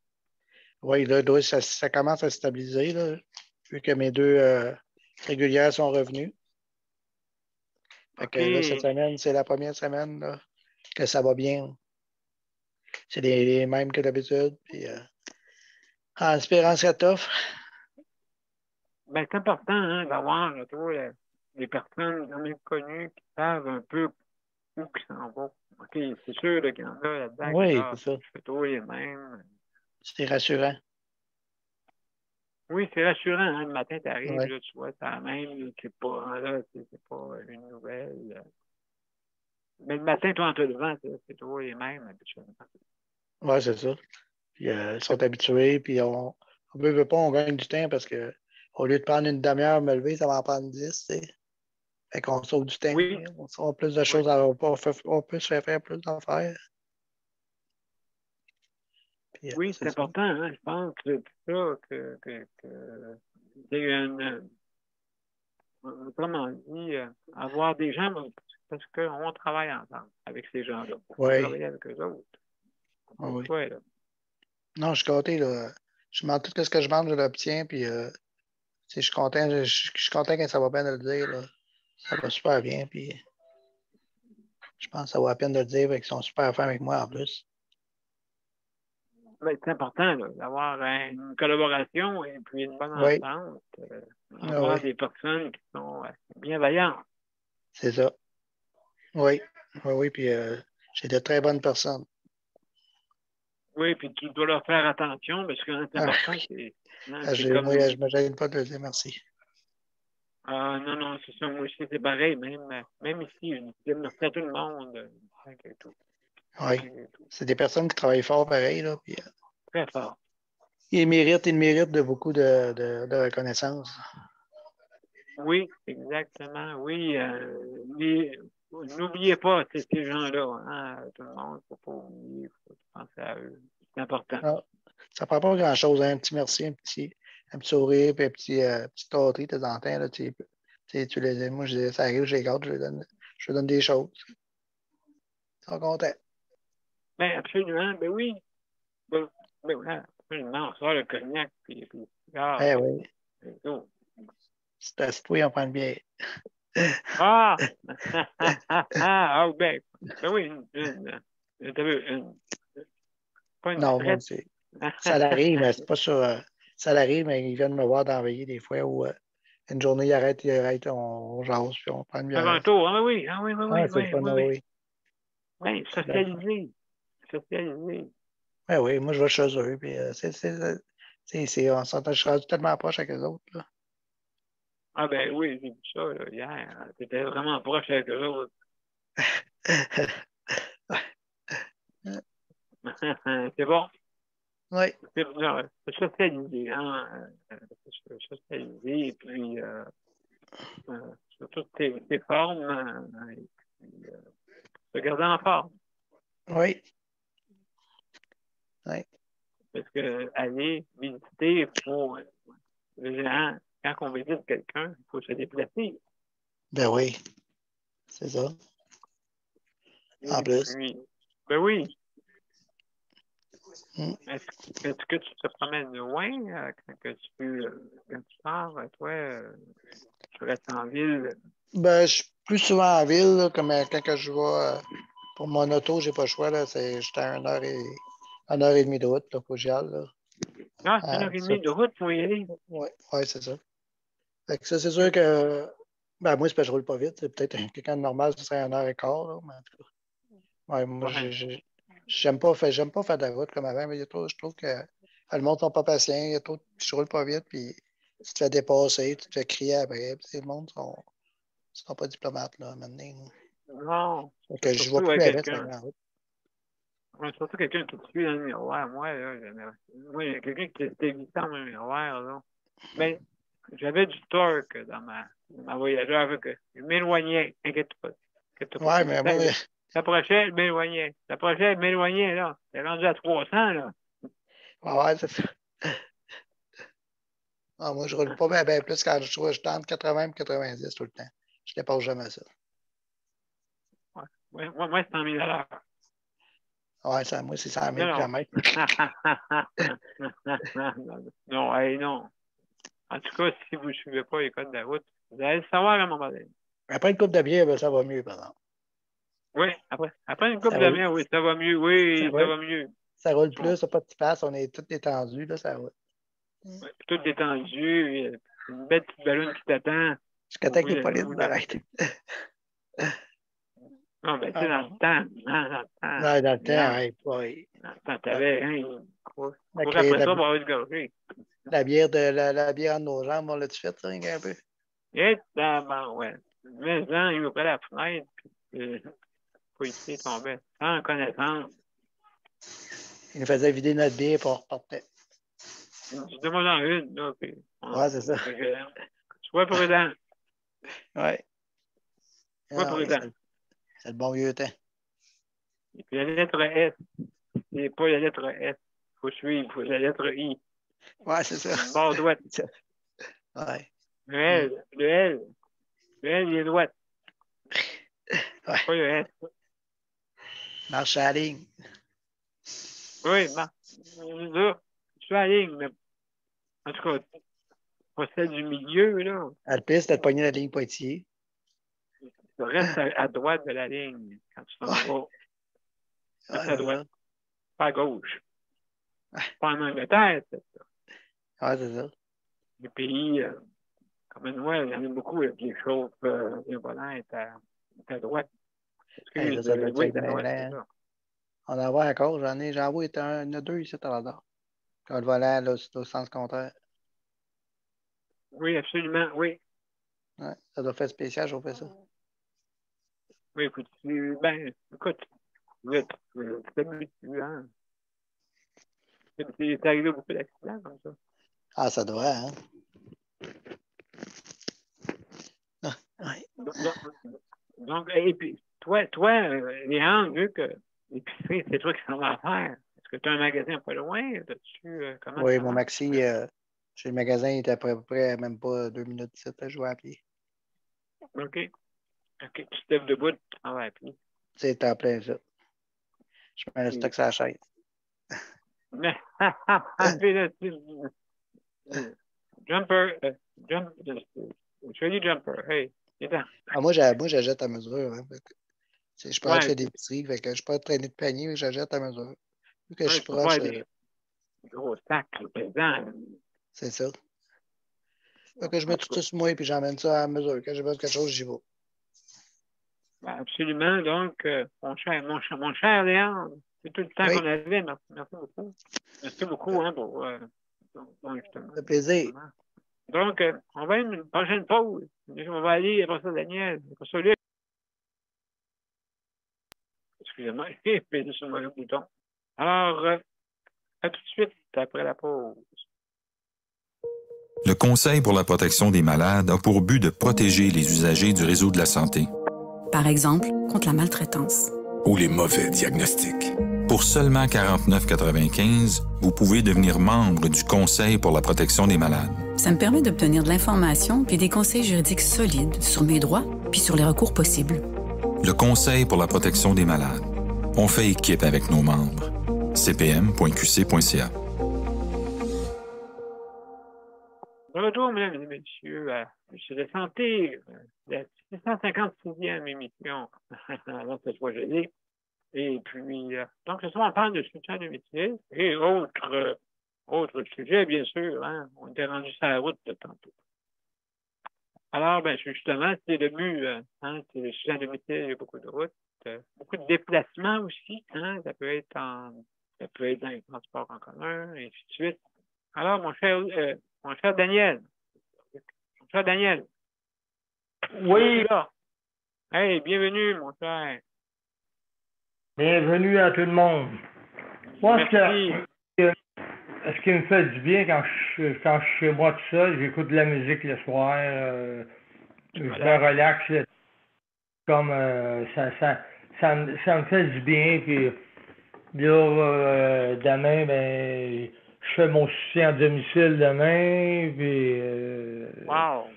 Oui, là, ça commence à se stabiliser, là, vu que mes 2 régulières sont revenues. Fait que là, cette OK. semaine, c'est la première semaine là, que ça va bien. C'est les mêmes que d'habitude. Puis, en espérant que ça t'offre. Ben, c'est important, hein, d'avoir, toi, des personnes quand même connues qui savent un peu où ils s'en vont. OK, c'est sûr là, qu'il y en a là-dedans qui Oui, disent, c'est ça. je fais tout les mêmes. C'est rassurant. Oui, c'est rassurant, hein, le matin, tu arrives, Ouais. là, tu vois, ça même, c'est pas, là, c'est pas une nouvelle. Mais le matin, toi, en te levant, c'est toujours les mêmes, habituellement. Oui, c'est ça. Puis, ils sont habitués, puis on veut pas, on gagne du temps parce que au lieu de prendre une demi-heure à me lever, ça va en prendre 10, tu sais. Fait qu'on sauve du temps. Oui. On sauve plus de choses, on peut se faire plus d'affaires. Puis, Oui, c'est c'est ça. important, hein, je pense que c'est ça, c'est autrement dit, avoir des gens, parce qu'on travaille ensemble avec ces gens-là. On Oui. travaille avec eux autres. Oui. Ouais, là. Non, je suis content, là. Je demande tout ce que je demande, je l'obtiens, puis je suis content, je suis content quand ça va bien de le dire, là. Ça va super bien, puis je pense que ça vaut la peine de le dire, qu'ils sont super fins avec moi en plus. Ben, c'est important là, d'avoir une collaboration et puis une bonne Oui. entente. Ah Avoir oui. des personnes qui sont bienveillantes. C'est ça. Oui. Oui, oui, puis j'ai de très bonnes personnes. Oui, puis tu dois leur faire attention parce que c'est Ah, important. oui. C'est comme. Moi, je me gêne pas de le dire, merci. Ah, non, non, c'est ça. Moi aussi, c'est pareil. Même ici, je dis merci à tout le monde. Et tout. Oui. C'est des personnes qui travaillent fort pareil, là. Puis, Très fort. ils méritent de beaucoup de reconnaissance. Oui, exactement. Oui. N'oubliez pas ces gens-là, hein, tout le monde. Il ne faut pas oublier. Il faut penser à eux. C'est important. Ah, ça ne prend pas grand-chose, hein, un petit merci, un petit sourire, puis un petit tâterie de temps en temps, là, tu les aimes. Moi, ça arrive, je les garde, je leur donne des choses. Ils sont contents. Ben, absolument. Ben oui. Ben oui, absolument. On sort le cognac, puis Eh oui. C'est à citoyen, on prend une bière. Ah! Ah, ben oui, pas une Non, moi, traite. ça l'arrive, mais c'est pas ça. Ça l'arrive, mais ils viennent me voir d'envoyer des fois où une journée, ils arrêtent, on jase, puis on prend une Faire bière. un tour, ah oui, oui, Ah, c'est le fun, oui. Ben, socialiser. Ben oui, moi, je vais chez eux, puis on s'entend, je suis rendu tellement proche avec eux autres, là. Ah ben oui, j'ai vu ça là, hier. C'était vraiment proche avec eux autres. C'est bon. Oui. C'est socialiser, hein. Socialiser, et puis sur toutes tes formes, et puis se garder en forme. Oui. Oui. Parce que aller visiter, pour les gens, quand on visite quelqu'un, il faut se déplacer. Ben oui. C'est ça. En plus. Puis, ben oui. Est-ce que tu te promènes loin quand tu pars, toi, tu restes en ville? Ben, je suis plus souvent en ville, là, comme quand que je vais pour mon auto, j'ai pas le choix, là. J'étais à 1h30 de route, là, faut que j'y aille, là. Ah, c'est 1h30 de route pour y aller? Oui, c'est ça. Fait que ça, c'est sûr que ben, moi, c'est parce que je roule pas vite. C'est peut-être quelqu'un de normal, ce serait 1h15, là, mais en tout cas. Ouais, moi, j'aime pas faire de la route comme avant, mais je trouve que le monde sont pas patients, je roule pas vite, puis tu te fais dépasser, tu te fais crier après, puis le monde sont pas diplomates, là, maintenant. Non. Donc, je vois plus avec ça en route. Surtout quelqu'un qui te suit dans le miroir. Moi, il y a quelqu'un qui était évitant dans le miroir, là. Mais j'avais du torque dans ma voyageur, que je m'éloignais, inquiète pas. Ouais, mais moi... J'approchais, je m'éloignais. J'approchais, je m'éloignais, là. T'es rendu à 300, là. Ouais, c'est ça. Ah, moi, je roule pas bien plus quand je tente 80 et 90 tout le temps. Je dépasse jamais ça. Ouais. Moi, c'est 100 000 à l'heure. Ouais, moi, c'est 100 000 km. Non, non. En tout cas, si vous ne suivez pas les codes de la route, vous allez le savoir à un moment donné. Après une coupe de bière, ben, ça va mieux, par exemple. Oui, après une coupe de bière, oui, ça va mieux. Oui, ça va mieux. Ça roule plus, ça n'a pas de passe, on est tout détendu, là, ça roule. Ouais, tout détendu, une belle petite ballonne qui t'attend. Jusqu'à temps que les polices m'arrêtent. Non, ben, tu sais, dans le temps. Dans le temps, oui. Dans le temps, t'avais, courir après ça, on va avoir une gorgée. La bière entre nos jambes, on l'a-tu fait, ça, un peu? Et ouais. Mais là, il ouvrait la fenêtre, puis faut ici tombait. Sans connaissance. Il nous faisait vider notre bière, puis on repartait. Donne-moi dans une, là, puis... Ouais, c'est ça. Sois prudent. Ouais. Sois prudent. C'est le bon vieux temps. Et puis la lettre S, c'est pas la lettre S. Il faut suivre, il faut la lettre I. Ouais, c'est ça. Une barre droite. Ouais. Le L, il est droite. Ouais. Pas le S. Marche à la ligne. Oui, là, je suis à la ligne, mais en tout cas, pas celle du milieu, là. À la piste, t'as pogné la ligne Poitiers. Tu restes à droite de la ligne quand tu t'en vas. Reste à droite. Pas à gauche. Pas en Angleterre, c'est ça. Ouais, c'est ça. Les pays comme nous, il y en a beaucoup qui chauffent les volants est à droite. Ça doit être oui, à droite, là. c'est ça. On en voit encore. J'en vois, il y en a deux ici à l'heure. Quand le volant, là, c'est au sens contraire. Oui, absolument, oui. Ouais, ça doit faire spécial, je fais ça. Oui, écoute, écoute, c'est habitué, hein. C'est arrivé beaucoup d'accidents comme ça. Ah, ça doit, hein? Ah, ouais. Donc, et puis, toi, Léandre, vu que l'épicerie, c'est toi qui s'en vas faire. Est-ce que tu as un magasin pas loin? Comment Oui, ça mon va? maxi, chez le magasin, il était à peu près même pas 2 minutes d'ici à jouer à pied. OK. OK, tu te lèves debout, tu travailles à pied. C'est en plein ça. Je mets le stock sur la chaise. Mais, puis là, jumper, joli jumper, hey, viens. Ah, moi, j'achète à mesure. Hein. Je peux Ouais, acheter des petits, fait que je peux pas traîner de panier, mais j'achète à mesure. Vu que je ouais, suis tu peux faire proche, des gros sacs pesants. c'est ça. Fait que je mets tout ça sur moi et puis j'emmène ça à mesure. Quand j'ai besoin de quelque chose, j'y vais. Ben, absolument. Donc, mon cher Léandre, c'est tout le temps Oui, qu'on avait. Merci beaucoup. Merci beaucoup, hein, justement. ça fait plaisir. Donc, on va à une prochaine pause. On va aller après ça, Daniel. Après ça, Luc. Excusez-moi, j'ai pesé sur le bouton. Alors, à tout de suite après la pause. Le Conseil pour la protection des malades a pour but de protéger les usagers du réseau de la santé. Par exemple, contre la maltraitance. Ou les mauvais diagnostics. Pour seulement 49,95 $, vous pouvez devenir membre du Conseil pour la protection des malades. Ça me permet d'obtenir de l'information puis des conseils juridiques solides sur mes droits puis sur les recours possibles. Le Conseil pour la protection des malades. On fait équipe avec nos membres. cpm.qc.ca. De retour, mesdames et messieurs, à Monsieur de Santé, la 656e émission dans cette fois jeudi. Et puis, donc, ce soir, on parle de soutien de métier et autres sujets, bien sûr. Hein, on était rendu sur la route de tantôt. Alors, justement, c'est le but, c'est le soutien de métier, il y a beaucoup de routes, beaucoup de déplacements aussi. Hein, ça peut être dans les transports en commun, et ainsi de suite. Alors, mon cher Daniel. Mon cher Daniel. Oui, Là. Hey, bienvenue, mon cher. bienvenue à tout le monde. Moi, Merci. ce qui me fait du bien quand je suis chez moi tout seul, j'écoute de la musique le soir, je me relaxe, comme ça me fait du bien. Puis là, demain, je fais mon soutien à domicile demain. Puis, Wow.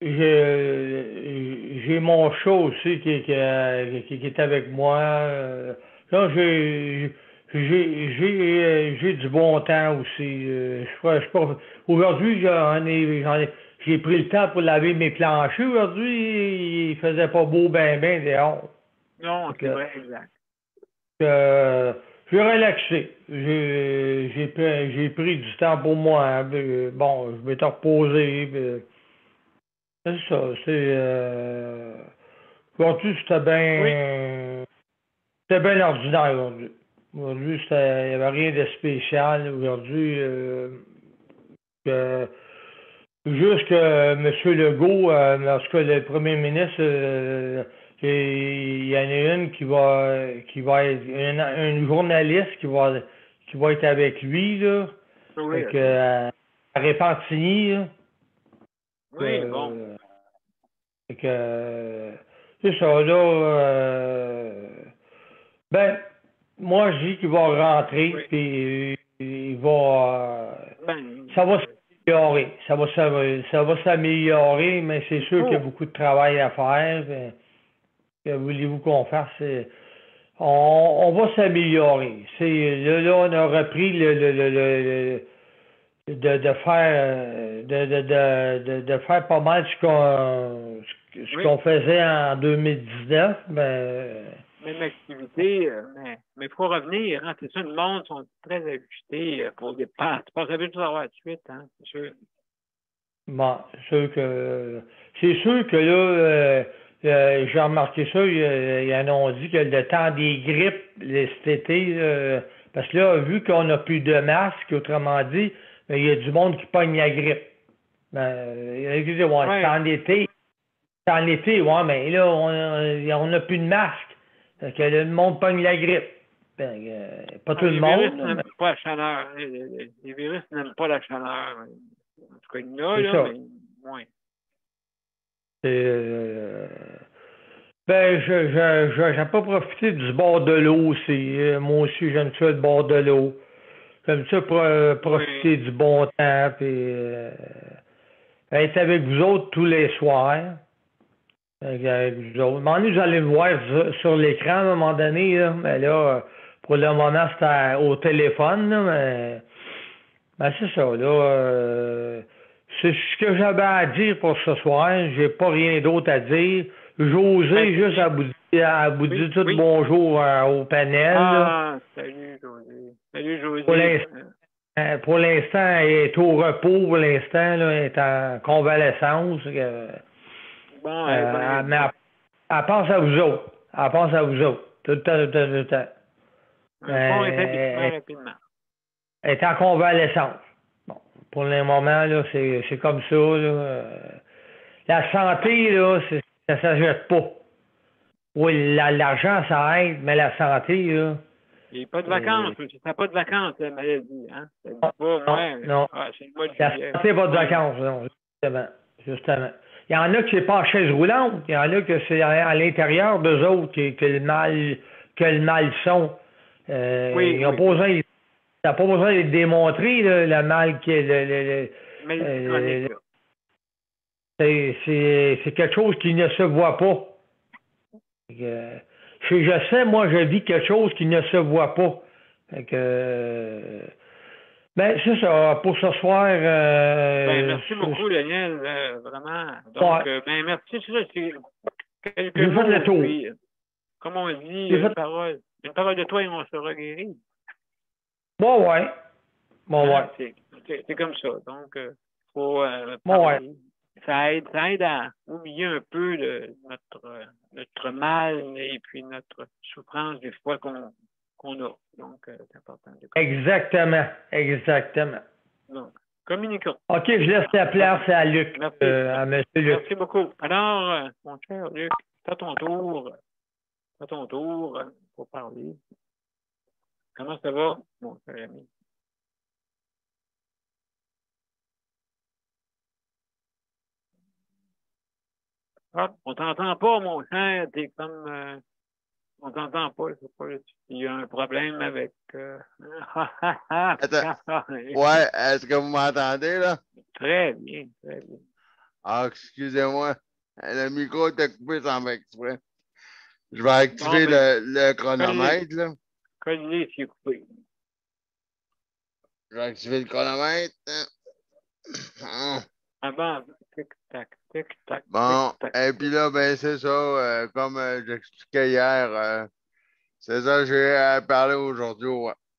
j'ai mon chat aussi qui est avec moi. Là, j'ai du bon temps aussi. Aujourd'hui, j'ai pris le temps pour laver mes planchers. Aujourd'hui, il faisait pas beau ben dehors. Non, c'est vrai, exact. J'ai relaxé. J'ai pris du temps pour moi. Hein. Bon, je m'étais reposé. C'est ça. Aujourd'hui, c'était bien ordinaire aujourd'hui. Aujourd'hui, il n'y avait rien de spécial. Aujourd'hui, juste que M. Legault, lorsque le premier ministre, il y en a une qui va être une journaliste qui va être avec lui, là. Oui, à Repentigny, là. Oui, bon. C'est ça, là. Moi, je dis qu'il va rentrer, puis il va. Ça va s'améliorer. Ça va s'améliorer, mais c'est sûr qu'il y a beaucoup de travail à faire. Que voulez-vous qu'on fasse? On va s'améliorer. Là, on a repris de faire pas mal ce qu'on faisait en 2019, même activité, mais il faut revenir, hein, c'est sûr, le monde sont très ajustés pour des passes. Tu passes à tout savoir tout de suite, hein, c'est sûr. Bon, c'est sûr que là, J'ai remarqué ça, ils en ont dit que le temps des grippes cet été, parce que là, vu qu'on n'a plus de masques, autrement dit, il y a du monde qui pogne la grippe. Il y en a qui disent, ouais, Ouais. c'est en été, ouais, mais là, on n'a plus de masque. Fait que le monde pogne la grippe. Pas tout le Les monde. virus n'aiment pas la chaleur. Les virus n'aiment pas la chaleur. En tout cas, il y en a, C'est là, ça. mais moins. J'ai pas profité du bord de l'eau aussi. Moi aussi, j'aime ça le bord de l'eau. J'aime ça profiter du bon temps, puis être avec vous autres tous les soirs. Avec vous autres. À un moment donné, vous allez me voir sur l'écran à un moment donné, là, mais là, pour le moment, c'était au téléphone, là, mais c'est ça, là. C'est ce que j'avais à dire pour ce soir. J'ai pas rien d'autre à dire. José, juste à vous dire tout bonjour au panel. Ah, salut José. Salut José. Pour l'instant, elle est au repos, pour l'instant, là, elle est en convalescence. Bon, mais elle pense à vous autres. Elle pense à vous autres. Tout le temps. Un bon rétablissement rapidement. Elle est en convalescence. Bon, pour le moment, là, c'est comme ça. Là. La santé, là, ça ne s'achète pas. Oui, l'argent, ça aide, mais la santé, là. Il n'y a pas de vacances. Ça n'a pas de vacances, la maladie. Hein? Non. C'est le mois de La juillet. santé n'a pas de vacances, non, justement. Il y en a qui c'est pas en chaise roulante. Il y en a que c'est à l'intérieur d'eux autres que le mal sont. Ils n'ont pas besoin. T'as pas besoin de démontrer le mal qui est c'est quelque chose qui ne se voit pas. Je sais, moi, je vis quelque chose qui ne se voit pas. Ben, c'est ça, pour ce soir. Merci beaucoup, Daniel, vraiment. Donc, merci. C'est quelques mots. Le tour. Puis, comme on dit, une parole de toi et on sera guéri. Bon, ouais. C'est comme ça. Donc, il faut parler. Ça aide à oublier un peu notre mal et puis notre souffrance des fois qu'on a. Donc, c'est important. Exactement. Donc, communiquons. OK, je laisse la place à Luc. Merci. À M. Luc. Merci beaucoup. Alors, mon cher Luc, à ton tour pour parler. Comment ça va, mon cher ami? Ah, on t'entend pas, mon cher. T'es comme... on t'entend pas. Je sais pas. Il y a un problème avec... Attends. Ouais, est-ce que vous m'entendez, là? Très bien. Ah, excusez-moi. Le micro était coupé sans faire exprès. Je vais activer le chronomètre, là. Collier, c'est coupé. Je vais activer le chronomètre. Avant, tic-tac. Bon, et puis là, ben c'est ça, comme j'expliquais hier, c'est ça, j'ai parlé aujourd'hui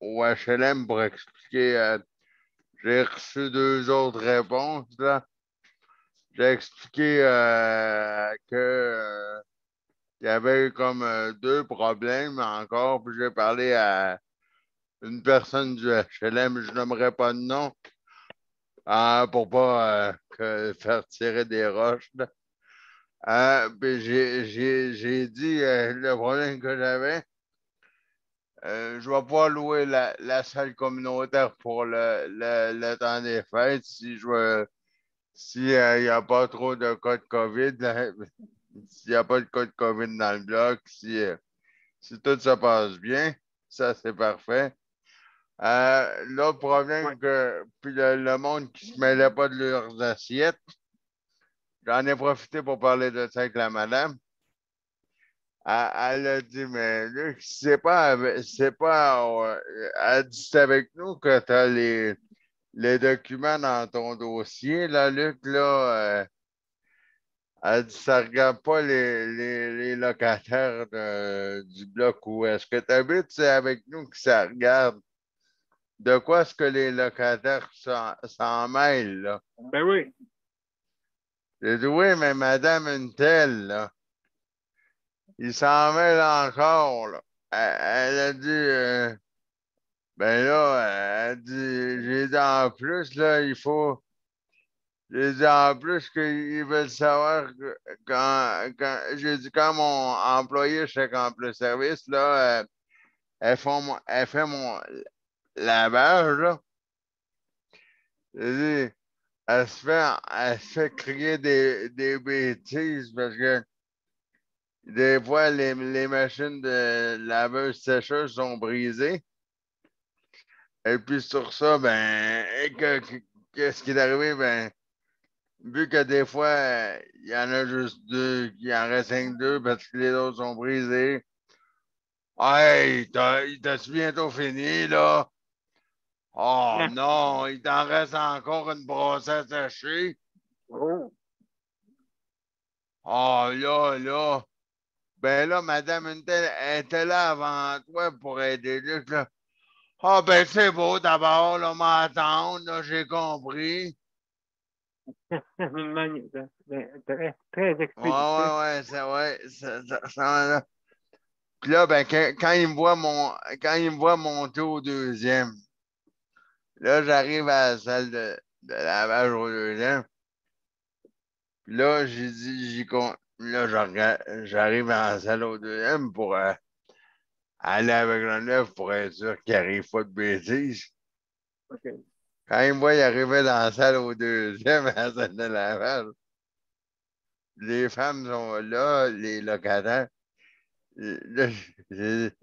au HLM pour expliquer, j'ai reçu 2 autres réponses, là. J'ai expliqué que il y avait eu comme 2 problèmes encore, puis j'ai parlé à une personne du HLM, je n'aimerais pas de nom, pour pas faire tirer des roches, là. Puis j'ai dit le problème que j'avais, je vais pas louer la salle communautaire pour le temps des fêtes s'il n'y a pas trop de cas de COVID, s'il n'y a pas de cas de COVID dans le bloc, si tout se passe bien, ça c'est parfait. L'autre problème puis le monde qui ne se mêlait pas de leurs assiettes, j'en ai profité pour parler de ça avec la madame. Elle a dit, mais Luc, elle dit, c'est avec nous que tu as les documents dans ton dossier, là, Luc, là. Elle dit, ça ne regarde pas les locataires du bloc où est-ce que tu habites, c'est avec nous que ça regarde. De quoi est-ce que les locataires s'en mêlent, là? Ben oui. J'ai dit, oui, mais madame une telle, là. il s'en mêle encore, là. Elle a dit, ben là, elle dit, j'ai dit en plus, là, il faut, j'ai dit en plus qu'ils veulent savoir j'ai dit quand mon employé chez Complet Service, là, elle fait mon lavage, là. J'ai dit, elle se fait crier des bêtises parce que des fois, les machines de laveuse-sécheuse sont brisées. Et puis sur ça, ben, qu'est-ce qui est arrivé? Ben, vu que des fois, il y en a juste deux, il en reste 5 deux parce que les autres sont brisés. Hey, t'as-tu bientôt fini, là? Oh non, il t'en reste encore une brosse à sécher. Oh, Oh là. Ben là, madame, elle était là avant toi pour aider Luc, là. Ah, ben c'est beau d'abord, là, m'attendre, là, j'ai compris. une manière très, très expéditif. Ouais, là. Puis là, ben, quand il me voit quand il me voit monter au deuxième, là, j'arrive à la salle de lavage au deuxième. Puis là, j'ai dit, là, j'arrive à la salle au deuxième pour aller avec le neuf pour être sûr qu'il n'arrive pas de bêtises. OK. Quand il me voit, il arrivait dans la salle au deuxième, à la salle de lavage. Les femmes sont là, les locataires. Là, j'ai dit,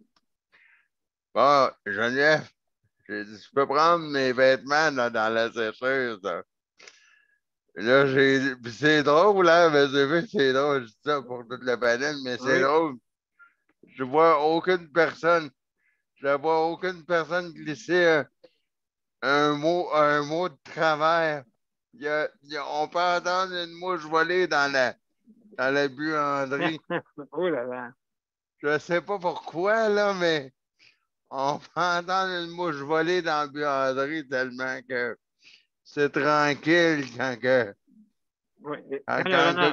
bon, Geneviève, j'ai dit, je peux prendre mes vêtements là, dans la sécheuse. Là, là puis c'est drôle, là, mais j'ai vu que c'est drôle, je dis ça pour toute la panel, mais c'est Oui. drôle. Je vois aucune personne glisser un mot de travers. On peut entendre une mouche voler dans la buanderie. Oh là là. Je sais pas pourquoi, là, mais on peut entendre une mouche voler dans la buanderie tellement que c'est tranquille Oui. quand, Quand le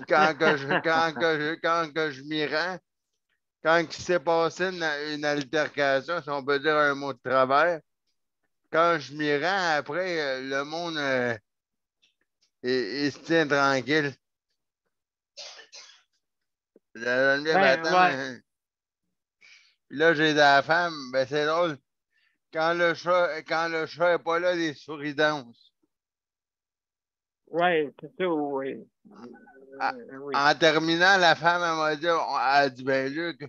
quand que, renard. quand que je m'y rends, quand il s'est passé une altercation, si on peut dire un mot de travers, quand je m'y rends, après, le monde il se tient tranquille. La Geneviève Ben, attend, ouais. mais puis là, j'ai de la femme, ben c'est drôle. Quand le chat n'est pas là, les souris dansent. Ouais, c'est ça, oui. À- Oui. En terminant, la femme, elle m'a dit, elle a dit, ben Luc,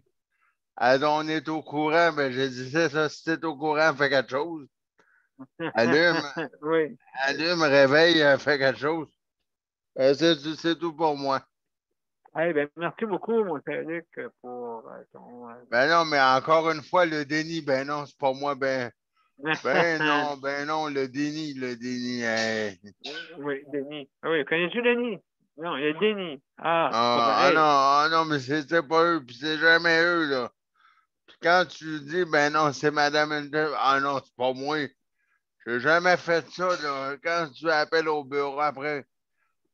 elle dit, on est au courant. Ben j'ai dit, c'est ça, si t'es au courant, fais quelque chose. Allume, Oui. allume, réveille, fais quelque chose. C'est tout pour moi. Eh ben, merci beaucoup, mon cher Luc, pour ton. Ben non, mais encore une fois, le déni, ben non, c'est pas moi, ben non, le déni. Oui, Denis. Ah oui, connais-tu Denis? Non, il y a Denis. Ah, c'est pas pareil. Ah non, mais c'était pas eux, puis c'est jamais eux, là. Puis quand tu dis, ben non, c'est Madame Hunter, ah non, c'est pas moi. J'ai jamais fait ça, là. Quand tu appelles au bureau après,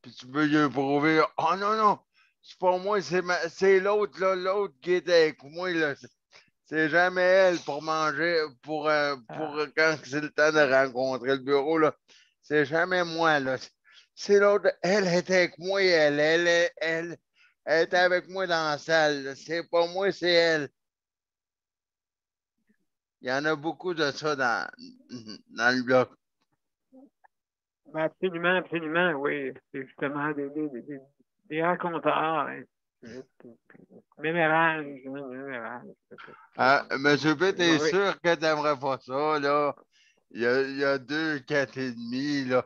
puis tu peux lui prouver, oh non, c'est pas moi, c'est l'autre, là, l'autre qui était avec moi, là. C'est jamais elle pour manger, pour Ah, quand c'est le temps de rencontrer le bureau, là. C'est jamais moi, là. C'est l'autre, elle était avec moi, elle était avec moi dans la salle, là. C'est pas moi, c'est elle. Il y en a beaucoup de ça dans le bloc. ben absolument, absolument, oui. C'est justement des raconteurs. Hein. Mémérage, hein, mémérage. Monsieur P, t'es Oui. sûr que t'aimerais pas ça, là? Il y a 2, 4 et demi, là.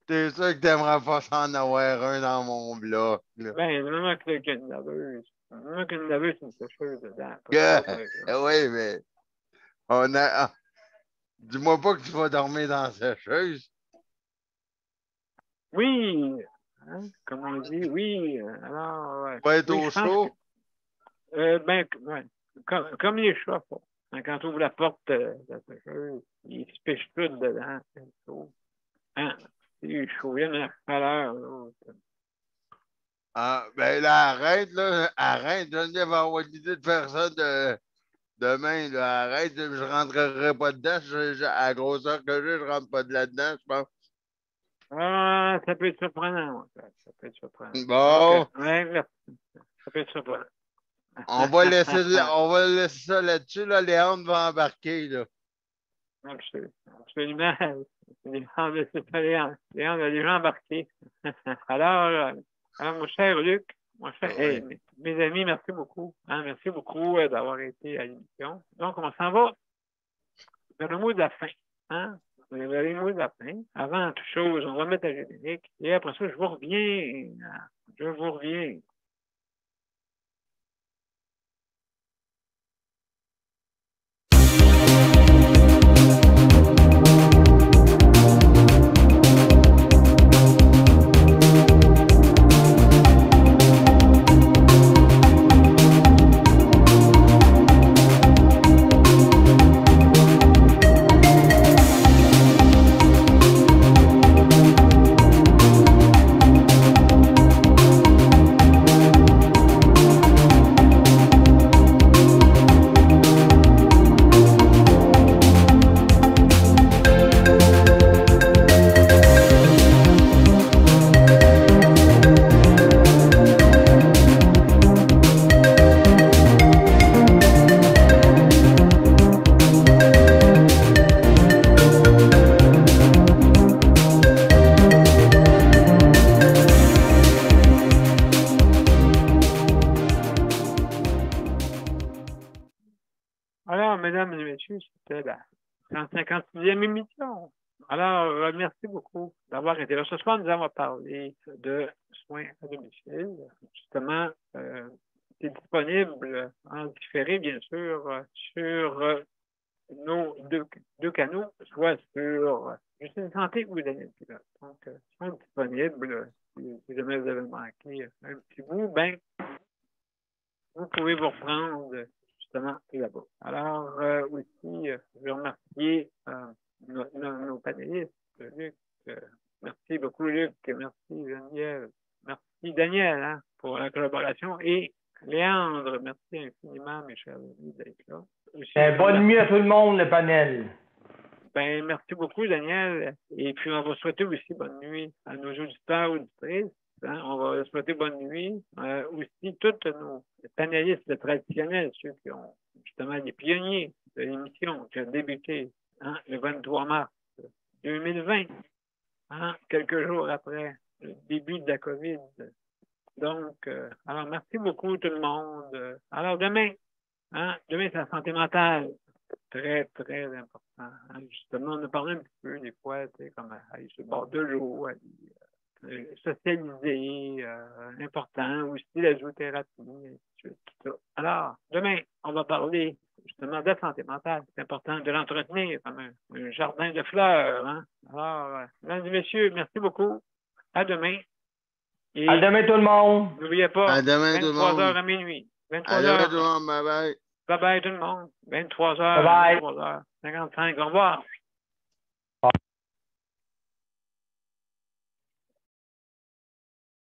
T'es sûr que t'aimerais pas s'en avoir un dans mon bloc, là? Ben, vraiment qu'il y a une laveuse. Vraiment qu'une laveuse, c'est une sécheuse dedans. Pas de Que- problème. oui, mais dis-moi pas que tu vas dormir dans la sécheuse. Oui, hein, comme on dit, oui. Alors, ouais. Tu vas être Oui, au je pense que, chaud. ben, ouais, comme les chats, quoi. Hein, quand tu ouvres la porte de la sécheuse, ils se pichent tout dedans. C'est chaud. Hein, c'est chaud. Il y a une chaleur, là. Ah, ben là, arrête, là. Arrête. Geneviève va avoir l'idée de faire ça demain, là. Arrête, je rentrerai pas dedans. À la grosseur que j'ai, je rentre pas de là-dedans, je pense. Ah, ça peut être surprenant. Ça peut être surprenant. Bon. Okay. Ouais, merci. Ça peut être surprenant. On va laisser ça là-dessus, là. Léandre va embarquer, là. Absolument. Léandre, c'est ça, Léandre. Léandre a déjà embarqué. Alors, mon cher Luc, hey, mes amis, merci beaucoup. Hein, merci beaucoup d'avoir été à l'émission. Donc, on s'en va vers le mot de la fin. Hein? Vers le mot de la fin. Avant toute chose, on va mettre la générique. Et après ça, je vous reviens. Je vous reviens. Alors, mesdames et messieurs, c'était la 156e émission. Alors, merci beaucoup d'avoir été là. Ce soir, nous avons parlé de soins à domicile. Justement, c'est disponible en différé, bien sûr, sur nos deux canaux, soit sur Justine Santé ou Daniel Pilote. Donc, sont disponibles. Si jamais vous avez manqué un petit bout, ben, vous pouvez vous reprendre justement là-bas. Alors, aussi, je veux remercier nos panélistes. Luc, merci beaucoup, Luc. Merci, Geneviève. Merci, Daniel, hein, pour la collaboration. Et Léandre, merci infiniment, mes chers amis, d'être là. Aussi, bonne nuit à tout le monde, le panel. Ben, merci beaucoup, Daniel. Et puis, on va souhaiter aussi bonne nuit à nos auditeurs, auditrices. Hein, on va souhaiter bonne nuit. Aussi, tous nos panélistes traditionnels, ceux qui ont justement les pionniers de l'émission qui a débuté le 23 mars 2020, quelques jours après le début de la COVID. Donc, alors, merci beaucoup tout le monde. Alors, demain, demain, c'est la santé mentale. Très, très important. Justement, on a parlé un petit peu des fois, comme aller sur le bord de l'eau, socialiser, important, aussi la zoothérapie, tout ça. Alors, demain, on va parler justement de la santé mentale. C'est important de l'entretenir comme un jardin de fleurs. Hein? Alors, mesdames et messieurs, merci beaucoup. À demain. Et à demain tout le monde. N'oubliez pas, à demain, 23h à minuit. 23h. À demain tout le monde. Bye bye. Bye bye tout le monde. 23h. Bye bye. 23h55. Au revoir.